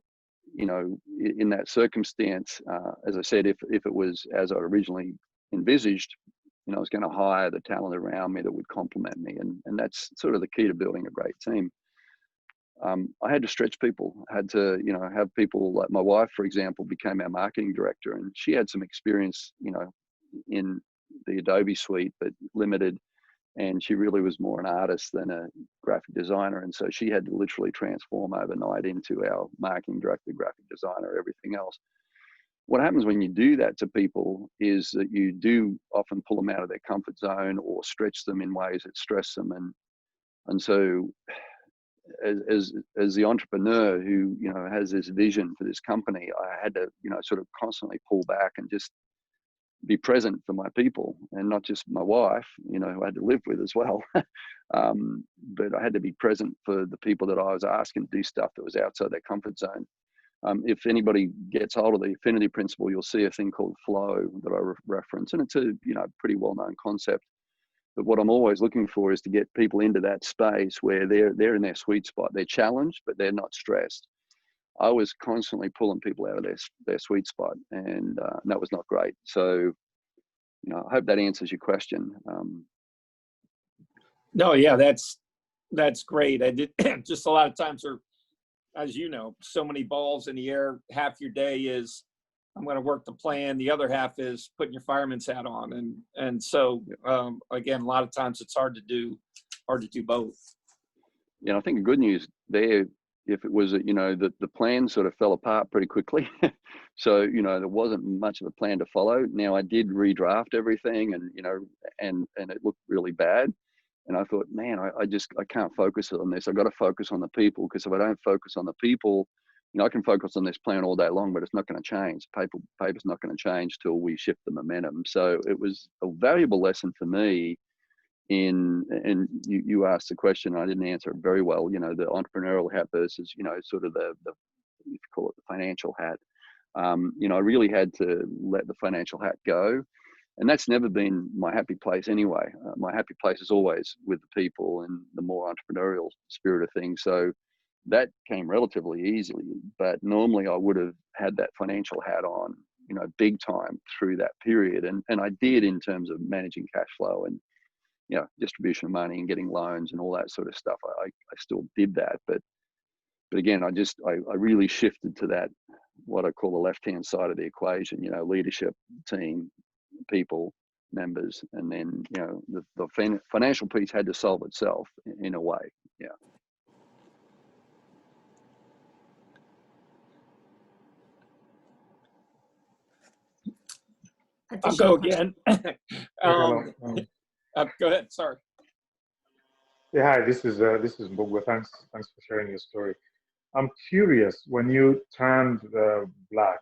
in that circumstance, as I said, if it was as I originally envisaged, I was going to hire the talent around me that would complement me. And that's sort of the key to building a great team. I had to stretch people. I had to, have people like my wife, for example, became our marketing director, and she had some experience, in the Adobe suite, but limited. And she really was more an artist than a graphic designer. And so she had to literally transform overnight into our marketing director, graphic designer, everything else. What happens when you do that to people is that you do often pull them out of their comfort zone or stretch them in ways that stress them. And so as the entrepreneur who, has this vision for this company, I had to, sort of constantly pull back and just be present for my people, and not just my wife, who I had to live with as well. But I had to be present for the people that I was asking to do stuff that was outside their comfort zone. If anybody gets hold of the affinity principle, you'll see a thing called flow that I reference, and it's a pretty well-known concept. But what I'm always looking for is to get people into that space where they're in their sweet spot. They're challenged, but they're not stressed. I was constantly pulling people out of their sweet spot, and that was not great. So, I hope that answers your question. No, yeah, that's great. I did just a lot of times are, as you know, so many balls in the air. Half your day is I'm going to work the plan. The other half is putting your fireman's hat on. And so again, a lot of times it's hard to do both. I think the good news there, if it was, the plan sort of fell apart pretty quickly. So, there wasn't much of a plan to follow. Now I did redraft everything, and, and it looked really bad. And I thought, man, I can't focus on this. I've got to focus on the people, because if I don't focus on the people, I can focus on this plan all day long, but it's not going to change. Paper's not going to change till we shift the momentum. So it was a valuable lesson for me and you asked the question, I didn't answer it very well, the entrepreneurial hat versus, sort of the you call it the financial hat. I really had to let the financial hat go. And that's never been my happy place anyway. My happy place is always with the people and the more entrepreneurial spirit of things. So that came relatively easily, but normally I would have had that financial hat on, big time through that period. And I did, in terms of managing cash flow and, distribution of money and getting loans and all that sort of stuff. I still did that. But again, I really shifted to that, what I call the left-hand side of the equation, leadership, team, people, members, and then, the financial piece had to solve itself in a way. Yeah. I'll go again. Hello. Go ahead. Sorry. Yeah, hi. This is Mbugwa. Thanks for sharing your story. I'm curious, when you turned black,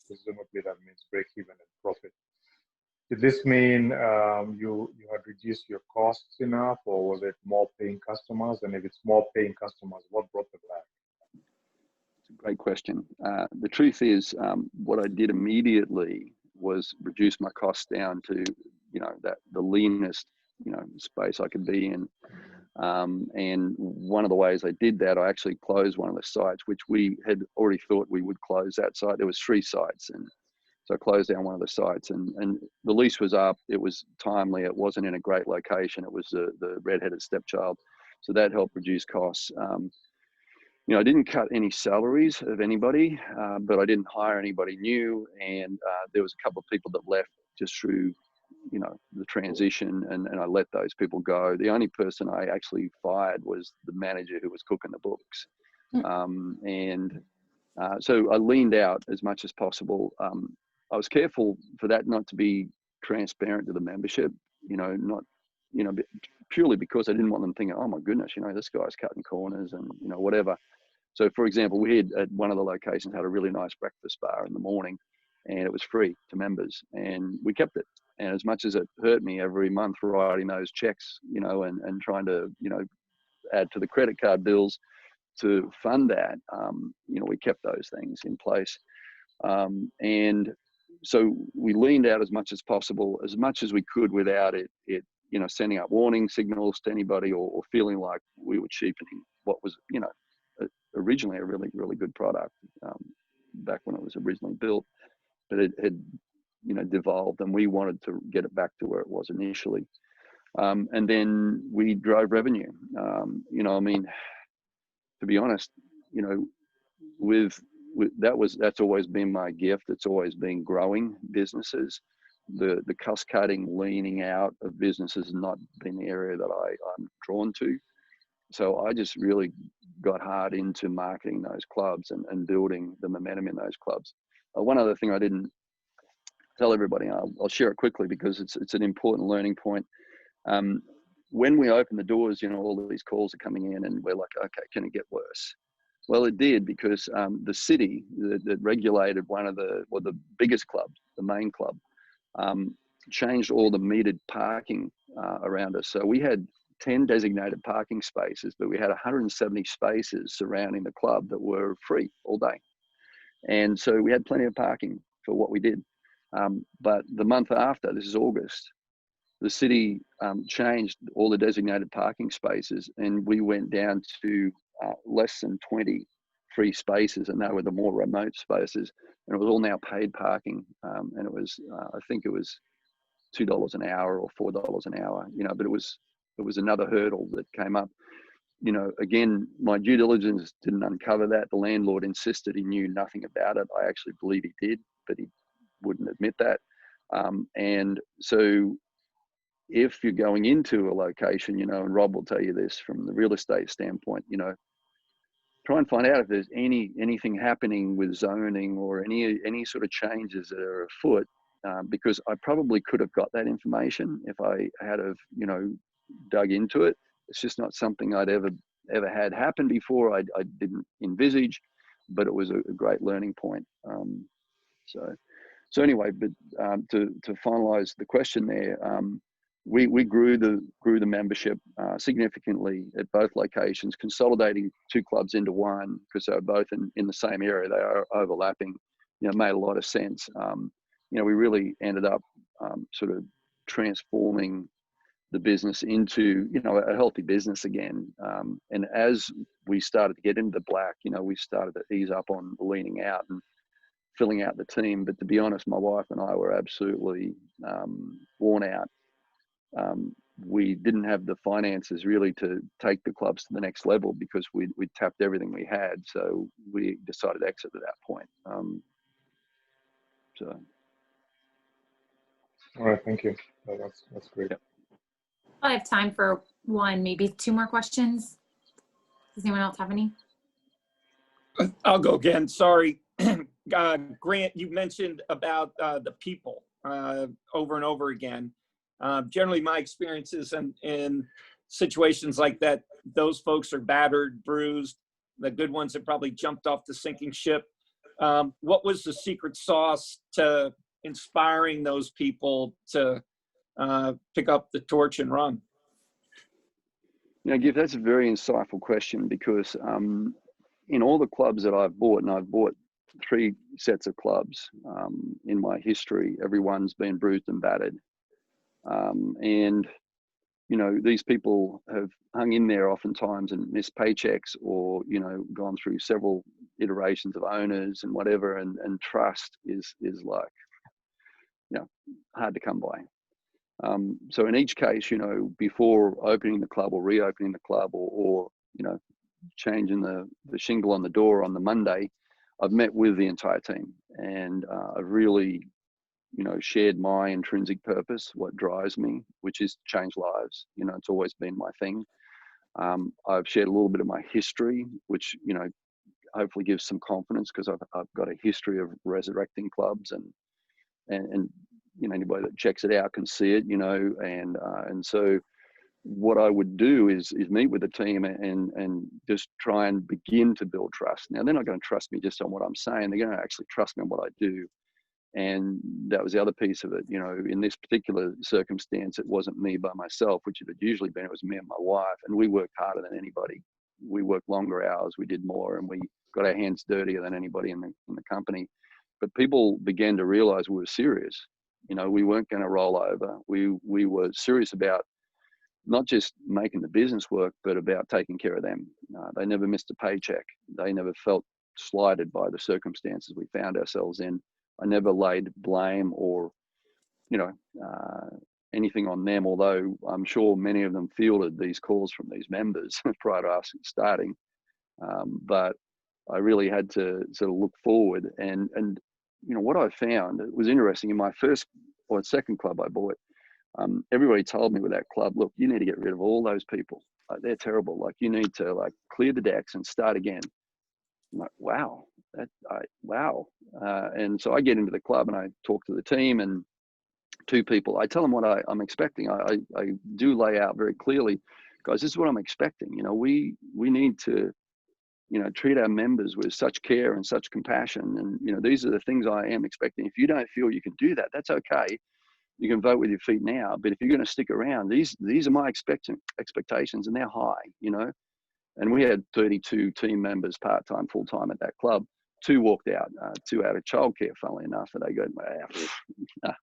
presumably that means break even and profit. Did this mean you had reduced your costs enough, or was it more paying customers? And if it's more paying customers, what brought the black? It's a great question. The truth is, what I did immediately was reduce my costs down to, the leanest, space I could be in. And one of the ways I did that, I actually closed one of the sites, which we had already thought we would close that site. There was 3 sites. And so I closed down one of the sites, and the lease was up. It was timely. It wasn't in a great location. It was the redheaded stepchild. So that helped reduce costs. I didn't cut any salaries of anybody, but I didn't hire anybody new. And there was a couple of people that left just through, the transition, and I let those people go. The only person I actually fired was the manager who was cooking the books. So I leaned out as much as possible. I was careful for that not to be transparent to the membership, not, purely because I didn't want them thinking, oh my goodness, this guy's cutting corners and, whatever. So for example, we had at one of the locations had a really nice breakfast bar in the morning, and it was free to members, and we kept it. And as much as it hurt me every month writing those checks, and trying to, add to the credit card bills to fund that, we kept those things in place. And so we leaned out as much as possible, as much as we could without it sending up warning signals to anybody or feeling like we were cheapening what was, originally a really, really good product back when it was originally built, but it had, devolved, and we wanted to get it back to where it was initially. And then we drove revenue. To be honest, that's always been my gift. It's always been growing businesses. The cost cutting, leaning out of businesses has not been the area that I'm drawn to. So I just really got hard into marketing those clubs and building the momentum in those clubs. One other thing I didn't tell everybody, I'll share it quickly because it's an important learning point. When we open the doors, all of these calls are coming in and we're like, okay, can it get worse? Well, it did, because the city that regulated one of the biggest clubs, the main club, changed all the metered parking around us. So we had 10 designated parking spaces, but we had 170 spaces surrounding the club that were free all day. And so we had plenty of parking for what we did. But the month after, this is August, the city changed all the designated parking spaces, and we went down to less than 20 free spaces, and they were the more remote spaces, and it was all now paid parking. And it was, I think it was $2 an hour or $4 an hour, but it was another hurdle that came up. Again, my due diligence didn't uncover that. The landlord insisted he knew nothing about it. I actually believe he did, but he wouldn't admit that. And so if you're going into a location, and Rob will tell you this from the real estate standpoint, try and find out if there's anything happening with zoning or any sort of changes that are afoot, because I probably could have got that information if I had have, dug into it. It's just not something I'd ever had happen before. I didn't envisage, but it was a great learning point. So anyway, but to finalize the question there, we grew the membership significantly at both locations, consolidating two clubs into one because they were both in the same area. They are overlapping. Made a lot of sense. We really ended up sort of transforming the business into a healthy business again. And as we started to get into the black, we started to ease up on leaning out and filling out the team. But to be honest, my wife and I were absolutely worn out. We didn't have the finances really to take the clubs to the next level because we tapped everything we had. So we decided to exit at that point. All right, thank you. That's great. Yep. I have time for one, maybe two more questions. Does anyone else have any? I'll go again. Sorry. Grant, you mentioned about the people over and over again. Generally, my experiences in situations like that, those folks are battered, bruised. The good ones have probably jumped off the sinking ship. What was the secret sauce to inspiring those people to pick up the torch and run? Giff, that's a very insightful question because in all the clubs that I've bought, and I've bought 3 sets of clubs in my history, everyone's been bruised and battered. And, these people have hung in there oftentimes and missed paychecks or, gone through several iterations of owners and whatever. And trust is like, hard to come by. So in each case, before opening the club or reopening the club or changing the shingle on the door on the Monday, I've met with the entire team and I've really, shared my intrinsic purpose, what drives me, which is to change lives. It's always been my thing. I've shared a little bit of my history, which, you know, hopefully gives some confidence, because I've got a history of resurrecting clubs, and you know, anybody that checks it out can see it, you know, and so what I would do is meet with the team and just try and begin to build trust. Now, they're not going to trust me just on what I'm saying. They're going to actually trust me on what I do. And that was the other piece of it. You know, in this particular circumstance, it wasn't me by myself, which it had usually been. It was me and my wife, and we worked harder than anybody. We worked longer hours, we did more, and we got our hands dirtier than anybody in the company. But people began to realize we were serious. You know, we weren't going to roll over. We were serious about not just making the business work, but about taking care of them. They never missed a paycheck. They never felt slighted by the circumstances we found ourselves in. I never laid blame or, you know, anything on them, although I'm sure many of them fielded these calls from these members prior to us starting. But I really had to sort of look forward. And you know, what I found, it was interesting, in my first or second club I bought, everybody told me with that club, look, you need to get rid of all those people. Like, they're terrible. Like, you need to like clear the decks and start again. I'm like, wow, wow. And so I get into the club and I talk to the team, and two people, I tell them what I'm expecting. I do lay out very clearly, guys, this is what I'm expecting. You know, we need to, you know, treat our members with such care and such compassion. And, you know, these are the things I am expecting. If you don't feel you can do that, that's okay. You can vote with your feet now, but if you're going to stick around, these are my expectations, and they're high, you know. And we had 32 team members, part-time, full-time at that club. 2 walked out, 2 out of childcare, funnily enough. And they go, nah,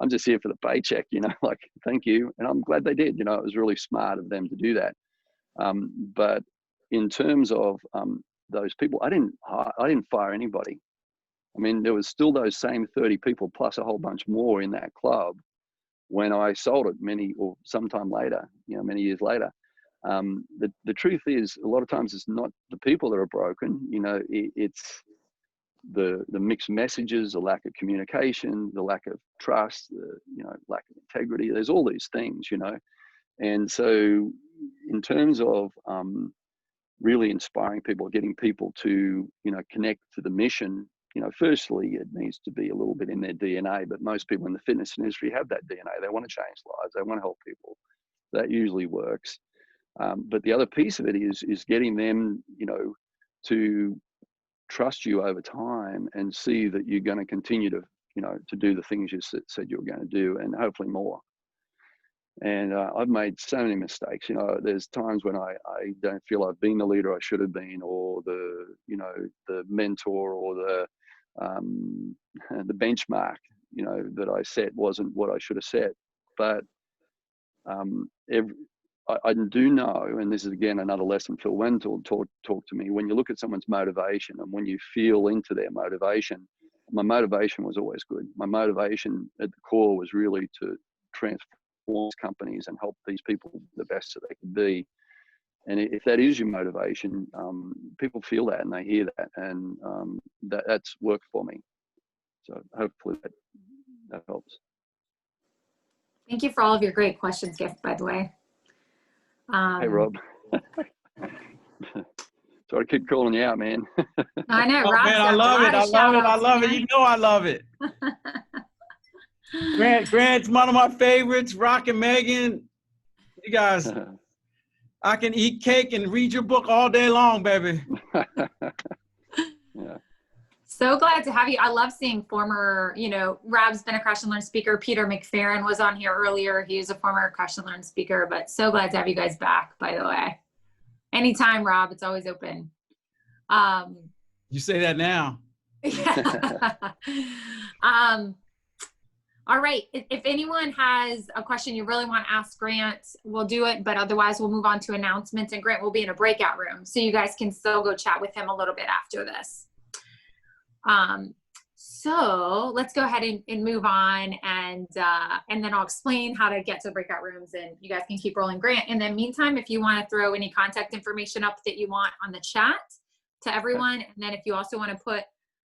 I'm just here for the paycheck, you know, like, thank you. And I'm glad they did, you know, it was really smart of them to do that. But in terms of those people, I didn't fire anybody. I mean, there was still those same 30 people plus a whole bunch more in that club when I sold it sometime later, you know, many years later. The truth is, a lot of times it's not the people that are broken, you know, it's the mixed messages, the lack of communication, the lack of trust, you know, lack of integrity. There's all these things, you know. And so in terms of really inspiring people, getting people to, you know, connect to the mission, you know, firstly, it needs to be a little bit in their DNA, but most people in the fitness industry have that DNA. They want to change lives. They want to help people. That usually works. But the other piece of it is getting them, you know, to trust you over time and see that you're going to continue to, you know, to do the things you said you were going to do, and hopefully more. And I've made so many mistakes. You know, there's times when I don't feel I've been the leader I should have been, or the, you know, the mentor, or the benchmark, you know, that I set wasn't what I should have set. But I do know, and this is again another lesson Phil Wendell taught to me, when you look at someone's motivation and when you feel into their motivation, my motivation was always good. My motivation at the core was really to transform companies and help these people the best that they can be. And if that is your motivation, people feel that and they hear that, and that's worked for me. So hopefully that helps. Thank you for all of your great questions, Gift, by the way. Hey, Rob. So I keep calling you out, man. I know, Oh, Rob's man, got I love it. a lot of I shout-outs, love it. man. You know I love it. Grant's one of my favorites. Rock and Megan. You guys, I can eat cake and read your book all day long, baby. Yeah. So glad to have you. I love seeing former, you know, Rob's been a Crash and Learn speaker. Peter McFerrin was on here earlier. He's a former Crash and Learn speaker, but so glad to have you guys back, by the way. Anytime, Rob, it's always open. You say that now. Yeah. All right. If anyone has a question you really want to ask Grant, we'll do it. But otherwise, we'll move on to announcements. And Grant will be in a breakout room, so you guys can still go chat with him a little bit after this. So let's go ahead and move on, and then I'll explain how to get to the breakout rooms, and you guys can keep rolling. Grant, in the meantime, if you want to throw any contact information up that you want on the chat to everyone, and then if you also want to put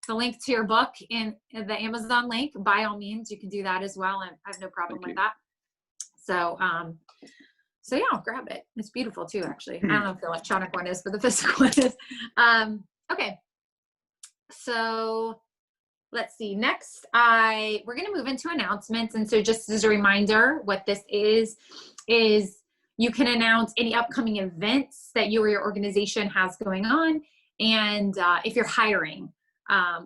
the link to your book in the Amazon link, by all means, you can do that as well. And I have no problem with that. So So yeah, I'll grab it. It's beautiful too, actually. I don't know if the electronic one is, but the physical one is. Okay. So let's see. Next, we're going to move into announcements. And so just as a reminder, what this is you can announce any upcoming events that you or your organization has going on. And if you're hiring,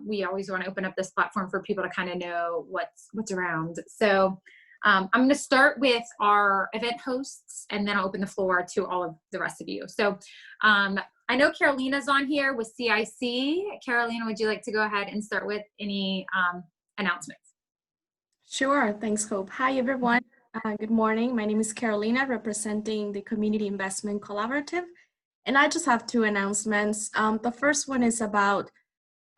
we always want to open up this platform for people to kind of know what's around. So I'm going to start with our event hosts, and then I'll open the floor to all of the rest of you. So I know Carolina's on here with CIC. Carolina, would you like to go ahead and start with any announcements? Sure. Thanks, Hope. Hi, everyone. Good morning. My name is Carolina, representing the Community Investment Collaborative. And I just have two announcements. The first one is about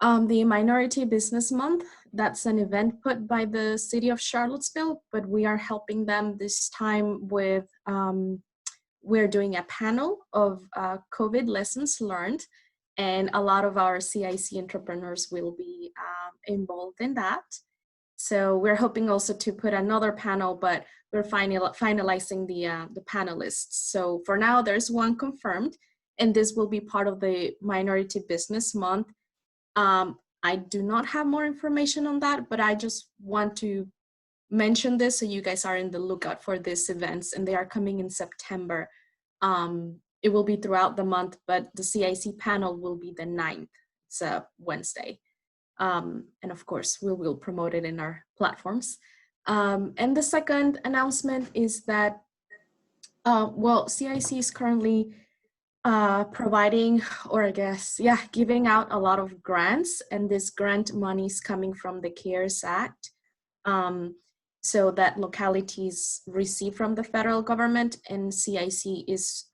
the Minority Business Month. That's an event put by the city of Charlottesville, but we are helping them this time with, we're doing a panel of COVID lessons learned, and a lot of our CIC entrepreneurs will be involved in that. So we're hoping also to put another panel, but we're finalizing the panelists. So for now, there's one confirmed, and this will be part of the Minority Business Month. I do not have more information on that, but I just want to mention this so you guys are in the lookout for these events, and they are coming in September. It will be throughout the month, but the CIC panel will be the 9th. It's a Wednesday. And of course, we will promote it in our platforms. And the second announcement is that, CIC is currently providing, or I guess, giving out a lot of grants, and this grant money is coming from the CARES Act, so that localities receive from the federal government, and CIC is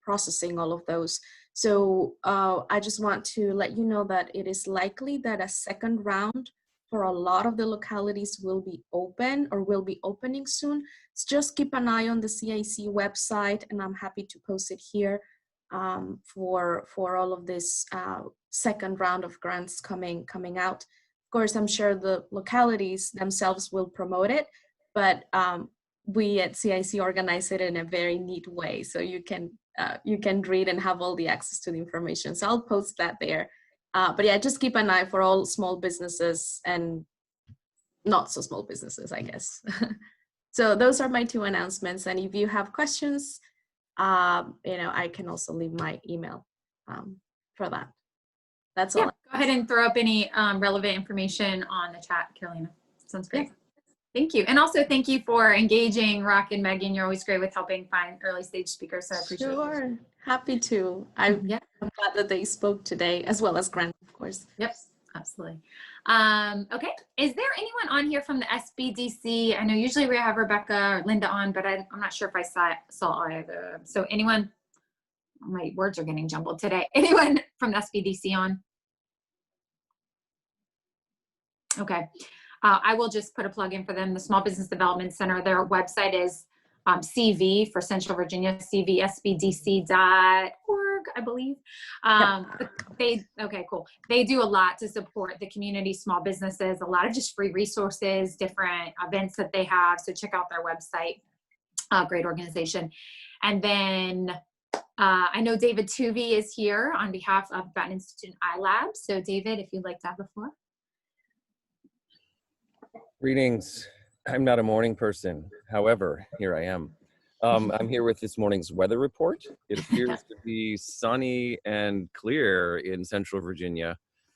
processing all of those. So I just want to let you know that it is likely that a second round for a lot of the localities will be open or will be opening soon. So just keep an eye on the CIC website, and I'm happy to post it here for all of this second round of grants coming out. Of course, I'm sure the localities themselves will promote it, but we at CIC organize it in a very neat way, so you can read and have all the access to the information. So I'll post that there. But yeah, just keep an eye for all small businesses and not so small businesses, I guess. So those are my two announcements. And if you have questions, I can also leave my email for that. That's all. Go ahead and throw up any relevant information on the chat, Carolina. Sounds great. Yeah. Thank you. And also thank you for engaging Rock and Megan. You're always great with helping find early stage speakers. So I appreciate it. Sure. Happy to. I'm glad that they spoke today, as well as Grant, of course. Yep, absolutely. Okay. Is there anyone on here from the SBDC? I know usually we have Rebecca or Linda on, but I'm not sure if I saw either. So anyone, my words are getting jumbled today. Anyone from the SBDC on? Okay. I will just put a plug in for them. The Small Business Development Center, their website is CV for Central Virginia, cvsbdc.org, I believe. Okay, cool. They do a lot to support the community, small businesses, a lot of just free resources, different events that they have. So check out their website. Great organization. And then I know David Tuvey is here on behalf of Baton Institute and iLab. So David, if you'd like to have the floor. Greetings. I'm not a morning person. However, here I am. I'm here with this morning's weather report. It appears to be sunny and clear in Central Virginia.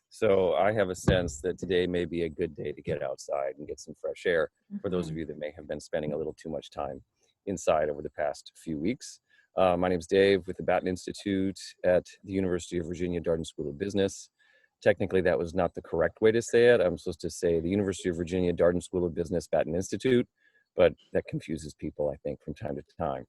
So I have a sense that today may be a good day to get outside and get some fresh air for those of you that may have been spending a little too much time inside over the past few weeks. My name's Dave with the Baton Institute at the University of Virginia Darden School of Business. Technically, that was not the correct way to say it. I'm supposed to say the University of Virginia Darden School of Business, Baton Institute, but that confuses people, I think, from time to time.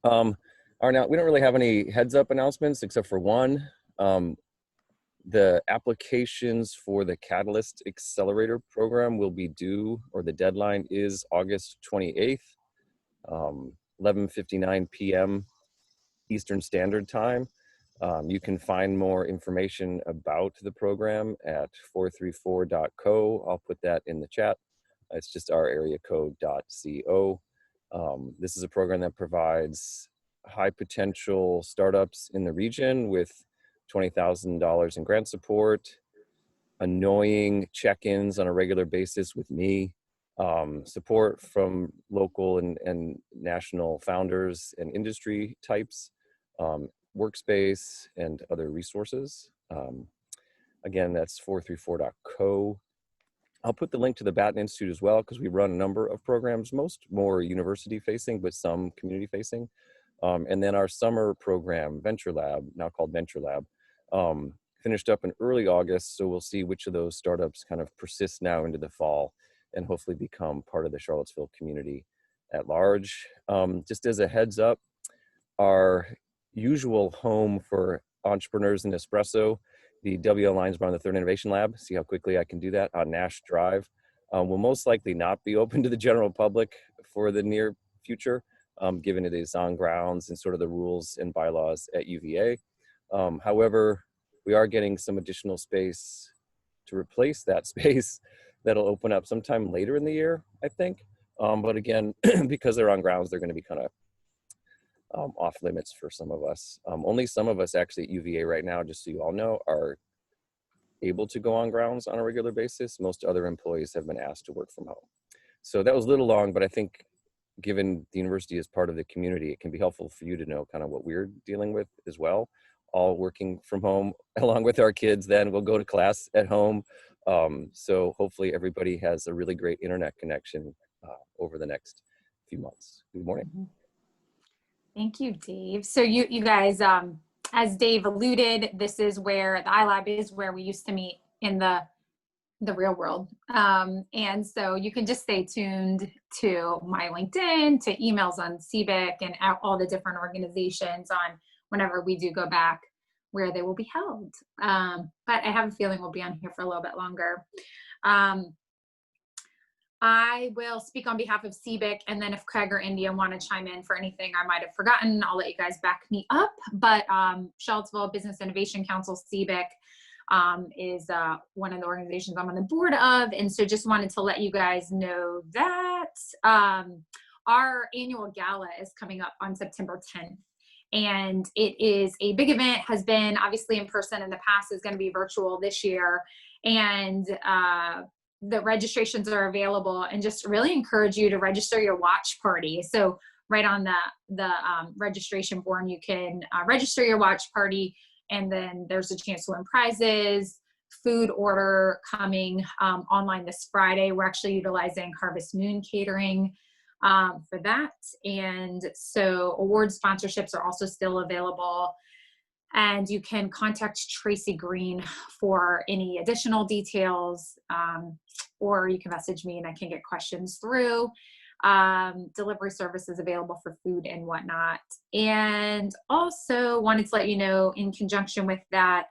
Now, we don't really have any heads up announcements except for one. The applications for the Catalyst Accelerator program will be due, or the deadline is August 28th, 11:59 p.m. Eastern Standard Time. You can find more information about the program at 434.co. I'll put that in the chat. It's just our area code .co. This is a program that provides high potential startups in the region with $20,000 in grant support, annoying check-ins on a regular basis with me, support from local and national founders and industry types, workspace, and other resources. Again, that's 434.co. I'll put the link to the Batten Institute as well, because we run a number of programs, most more university facing, but some community facing. And then our summer program, Venture Lab, now called Venture Lab, finished up in early August. So we'll see which of those startups kind of persist now into the fall and hopefully become part of the Charlottesville community at large. Just as a heads up, our usual home for entrepreneurs in espresso, the WL Linesbar on the Third Innovation Lab, see how quickly I can do that, on Nash Drive, will most likely not be open to the general public for the near future, given it is on grounds and sort of the rules and bylaws at UVA. However, we are getting some additional space to replace that space that'll open up sometime later in the year, I think. But again, because they're on grounds, they're going to be kind of off limits for some of us. Only some of us actually at UVA right now, just so you all know, are able to go on grounds on a regular basis. Most other employees have been asked to work from home. So that was a little long, but I think given the university is part of the community, it can be helpful for you to know kind of what we're dealing with as well. All working from home along with our kids, then we'll go to class at home. So hopefully everybody has a really great internet connection over the next few months. Good morning. Thank you, Dave. So you guys, as Dave alluded, this is where the iLab is where we used to meet in the real world. And so you can just stay tuned to my LinkedIn, to emails on CBIC and all the different organizations on whenever we do go back where they will be held. But I have a feeling we'll be on here for a little bit longer. I will speak on behalf of CBIC, and then if Craig or India want to chime in for anything I might have forgotten, I'll let you guys back me up. But Charlottesville Business Innovation Council, CBIC, is one of the organizations I'm on the board of. And so just wanted to let you guys know that our annual gala is coming up on September 10th. And it is a big event, has been obviously in person in the past, is going to be virtual this year. And the registrations are available, and just really encourage you to register your watch party. So right on the registration form, you can register your watch party, and then there's a chance to win prizes, food order coming online this Friday. We're actually utilizing Harvest Moon Catering for that. And so award sponsorships are also still available. And you can contact Tracy Green for any additional details, or you can message me and I can get questions through. Delivery service is available for food and whatnot. And also wanted to let you know, in conjunction with that,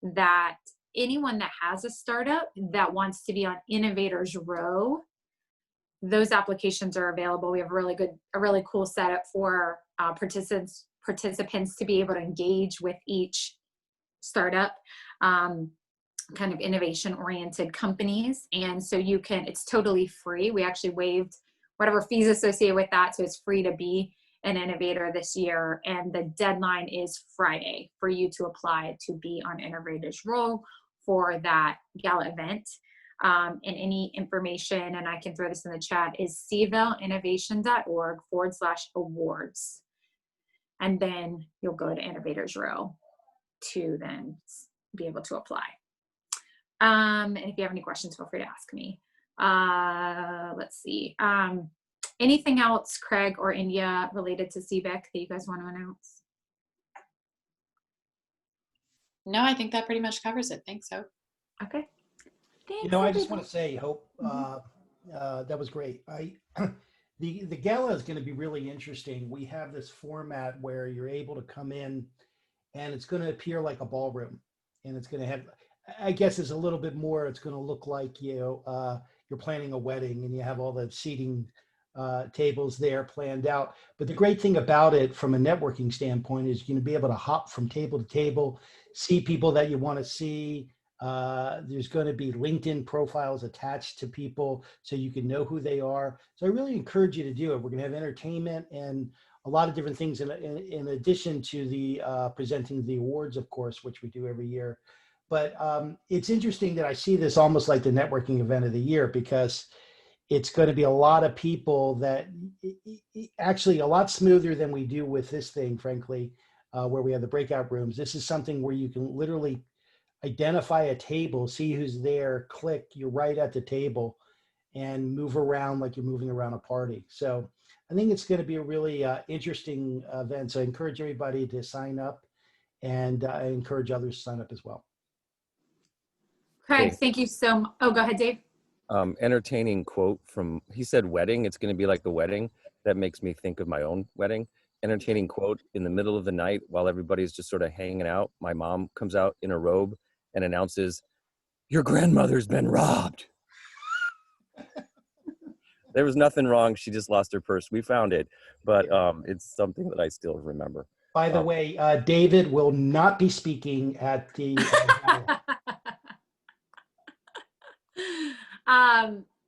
that anyone that has a startup that wants to be on Innovators Row, those applications are available. We have a really cool setup for participants to be able to engage with each startup, kind of innovation oriented companies. And so it's totally free. We actually waived whatever fees associated with that. So it's free to be an innovator this year. And the deadline is Friday for you to apply to be on Innovators Row for that gala event. And any information, and I can throw this in the chat, is cvillinnovation.org/awards. And then you'll go to Innovators Row to then be able to apply. And if you have any questions, feel free to ask me. Let's see. Anything else, Craig or India, related to CBIC that you guys want to announce? No, I think that pretty much covers it. Thanks, Hope. Okay. Thanks, I just want to say, Hope, that was great. The gala is going to be really interesting. We have this format where you're able to come in and it's going to appear like a ballroom, and it's going to have, I guess it's a little bit more, it's going to look like, you're planning a wedding and you have all the seating tables there planned out. But the great thing about it from a networking standpoint is you're going to be able to hop from table to table, see people that you want to see, There's going to be LinkedIn profiles attached to people so you can know who they are. So I really encourage you to do it. We're going to have entertainment and a lot of different things in addition to the presenting the awards, of course, which we do every year. But it's interesting that I see this almost like the networking event of the year, because it's going to be a lot of people that actually a lot smoother than we do with this thing, frankly, where we have the breakout rooms. This is something where you can literally identify a table, see who's there, click, you're right at the table, and move around like you're moving around a party. So I think it's going to be a really interesting event. So I encourage everybody to sign up, and I encourage others to sign up as well. Craig, thank you so much. Oh, go ahead, Dave. Entertaining quote from, he said wedding, it's going to be like the wedding. That makes me think of my own wedding. Entertaining quote, in the middle of the night while everybody's just sort of hanging out, my mom comes out in a robe and announces, "Your grandmother's been robbed." There was nothing wrong. She just lost her purse. We found it, but it's something that I still remember. By the way, David will not be speaking at the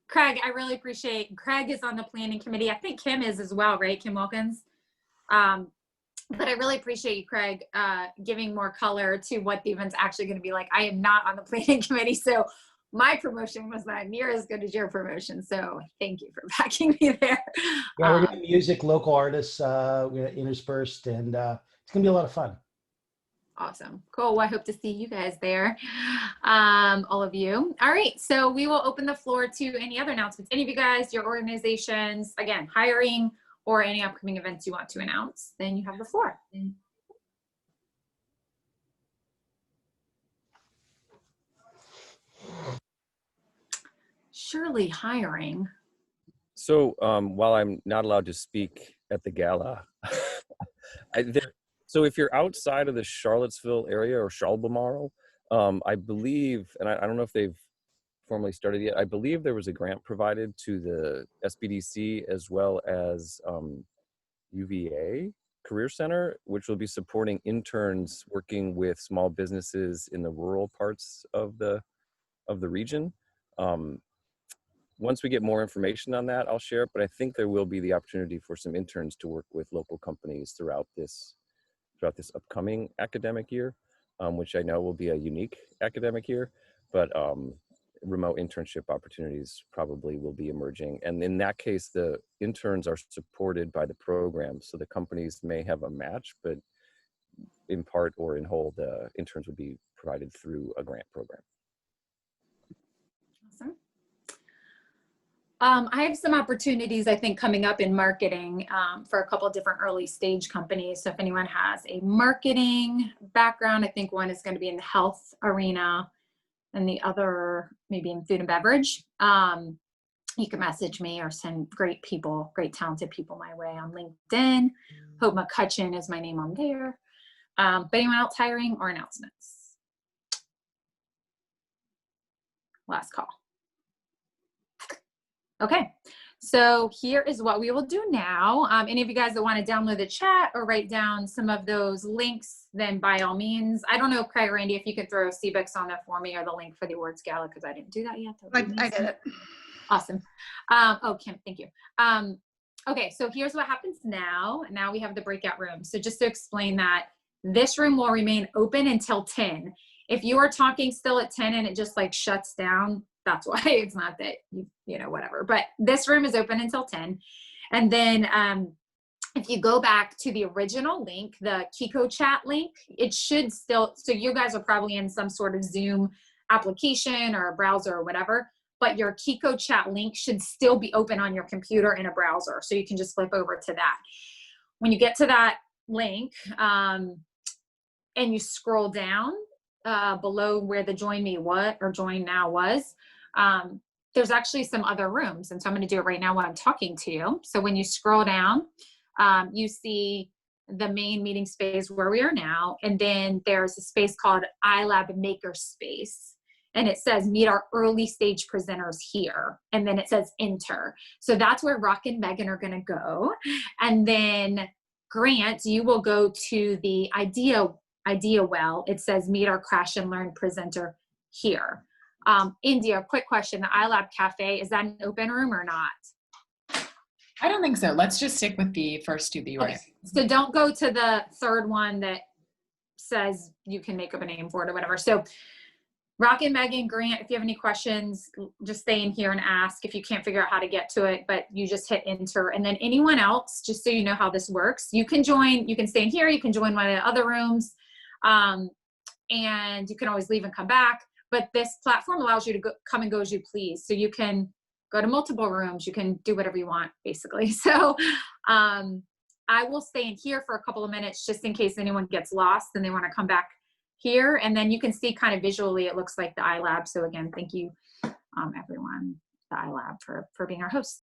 Craig, I really appreciate, Craig is on the planning committee. I think Kim is as well, right? Kim Wilkins. But I really appreciate you, Craig, giving more color to what the event's actually going to be like. I am not on the planning committee, so my promotion was not near as good as your promotion. So thank you for backing me there. Yeah, we're going to music, local artists, we're going to interspersed, and it's going to be a lot of fun. Awesome. Cool. Well, I hope to see you guys there, all of you. All right. So we will open the floor to any other announcements. Any of you guys, your organizations, again, hiring or any upcoming events you want to announce, then you have the floor. Surely hiring. So while I'm not allowed to speak at the gala, so if you're outside of the Charlottesville area or Charlottesville, I believe, and I don't know if they've formally started yet, I believe there was a grant provided to the SBDC as well as UVA Career Center, which will be supporting interns working with small businesses in the rural parts of the region. Once we get more information on that, I'll share it, but I think there will be the opportunity for some interns to work with local companies throughout this upcoming academic year, which I know will be a unique academic year, but remote internship opportunities probably will be emerging. And in that case, the interns are supported by the program. So the companies may have a match, but in part or in whole, the interns would be provided through a grant program. Awesome. I have some opportunities, I think, coming up in marketing for a couple of different early stage companies. So if anyone has a marketing background, I think one is going to be in the health arena and the other maybe in food and beverage. You can message me or send great people, great talented people my way on LinkedIn. Hope McCutcheon is my name on there. But anyone else hiring or announcements? Last call. Okay, so here is what we will do now. Any of you guys that want to download the chat or write down some of those links, then by all means. I don't know, Craig, Randy, if you could throw CBIX on that for me or the link for the awards gala, because I didn't do that yet. I did it. Awesome. Oh, Kim, thank you. Okay, so here's what happens now. Now we have the breakout room. So just to explain that, this room will remain open until 10. If you are talking still at 10 and it just like shuts down, that's why. It's not that, you know, whatever. But this room is open until 10. And then if you go back to the original link, the Kiko chat link, it should still, so you guys are probably in some sort of Zoom application or a browser or whatever, but your Kiko chat link should still be open on your computer in a browser. So you can just flip over to that. When you get to that link and you scroll down below where the join me what or join now was, there's actually some other rooms. And so I'm going to do it right now while I'm talking to you. So when you scroll down, you see the main meeting space where we are now. And then there's a space called iLab Makerspace. And it says meet our early stage presenters here. And then it says enter. So that's where Rock and Megan are going to go. And then Grant, you will go to the idea well. It says meet our crash and learn presenter here. India, quick question. The iLab Cafe, is that an open room or not? I don't think so. Let's just stick with the first two that you were. Okay. So don't go to the third one that says you can make up a name for it or whatever. So Rocket, Megan, Grant, if you have any questions, just stay in here and ask if you can't figure out how to get to it, but you just hit enter. And then anyone else, just so you know how this works, you can join, you can stay in here, you can join one of the other rooms, and you can always leave and come back. But this platform allows you to come and go as you please. So you can go to multiple rooms, you can do whatever you want, basically. So I will stay in here for a couple of minutes just in case anyone gets lost and they want to come back here, and then you can see kind of visually it looks like the iLab. So again, thank you everyone, the iLab, for being our host.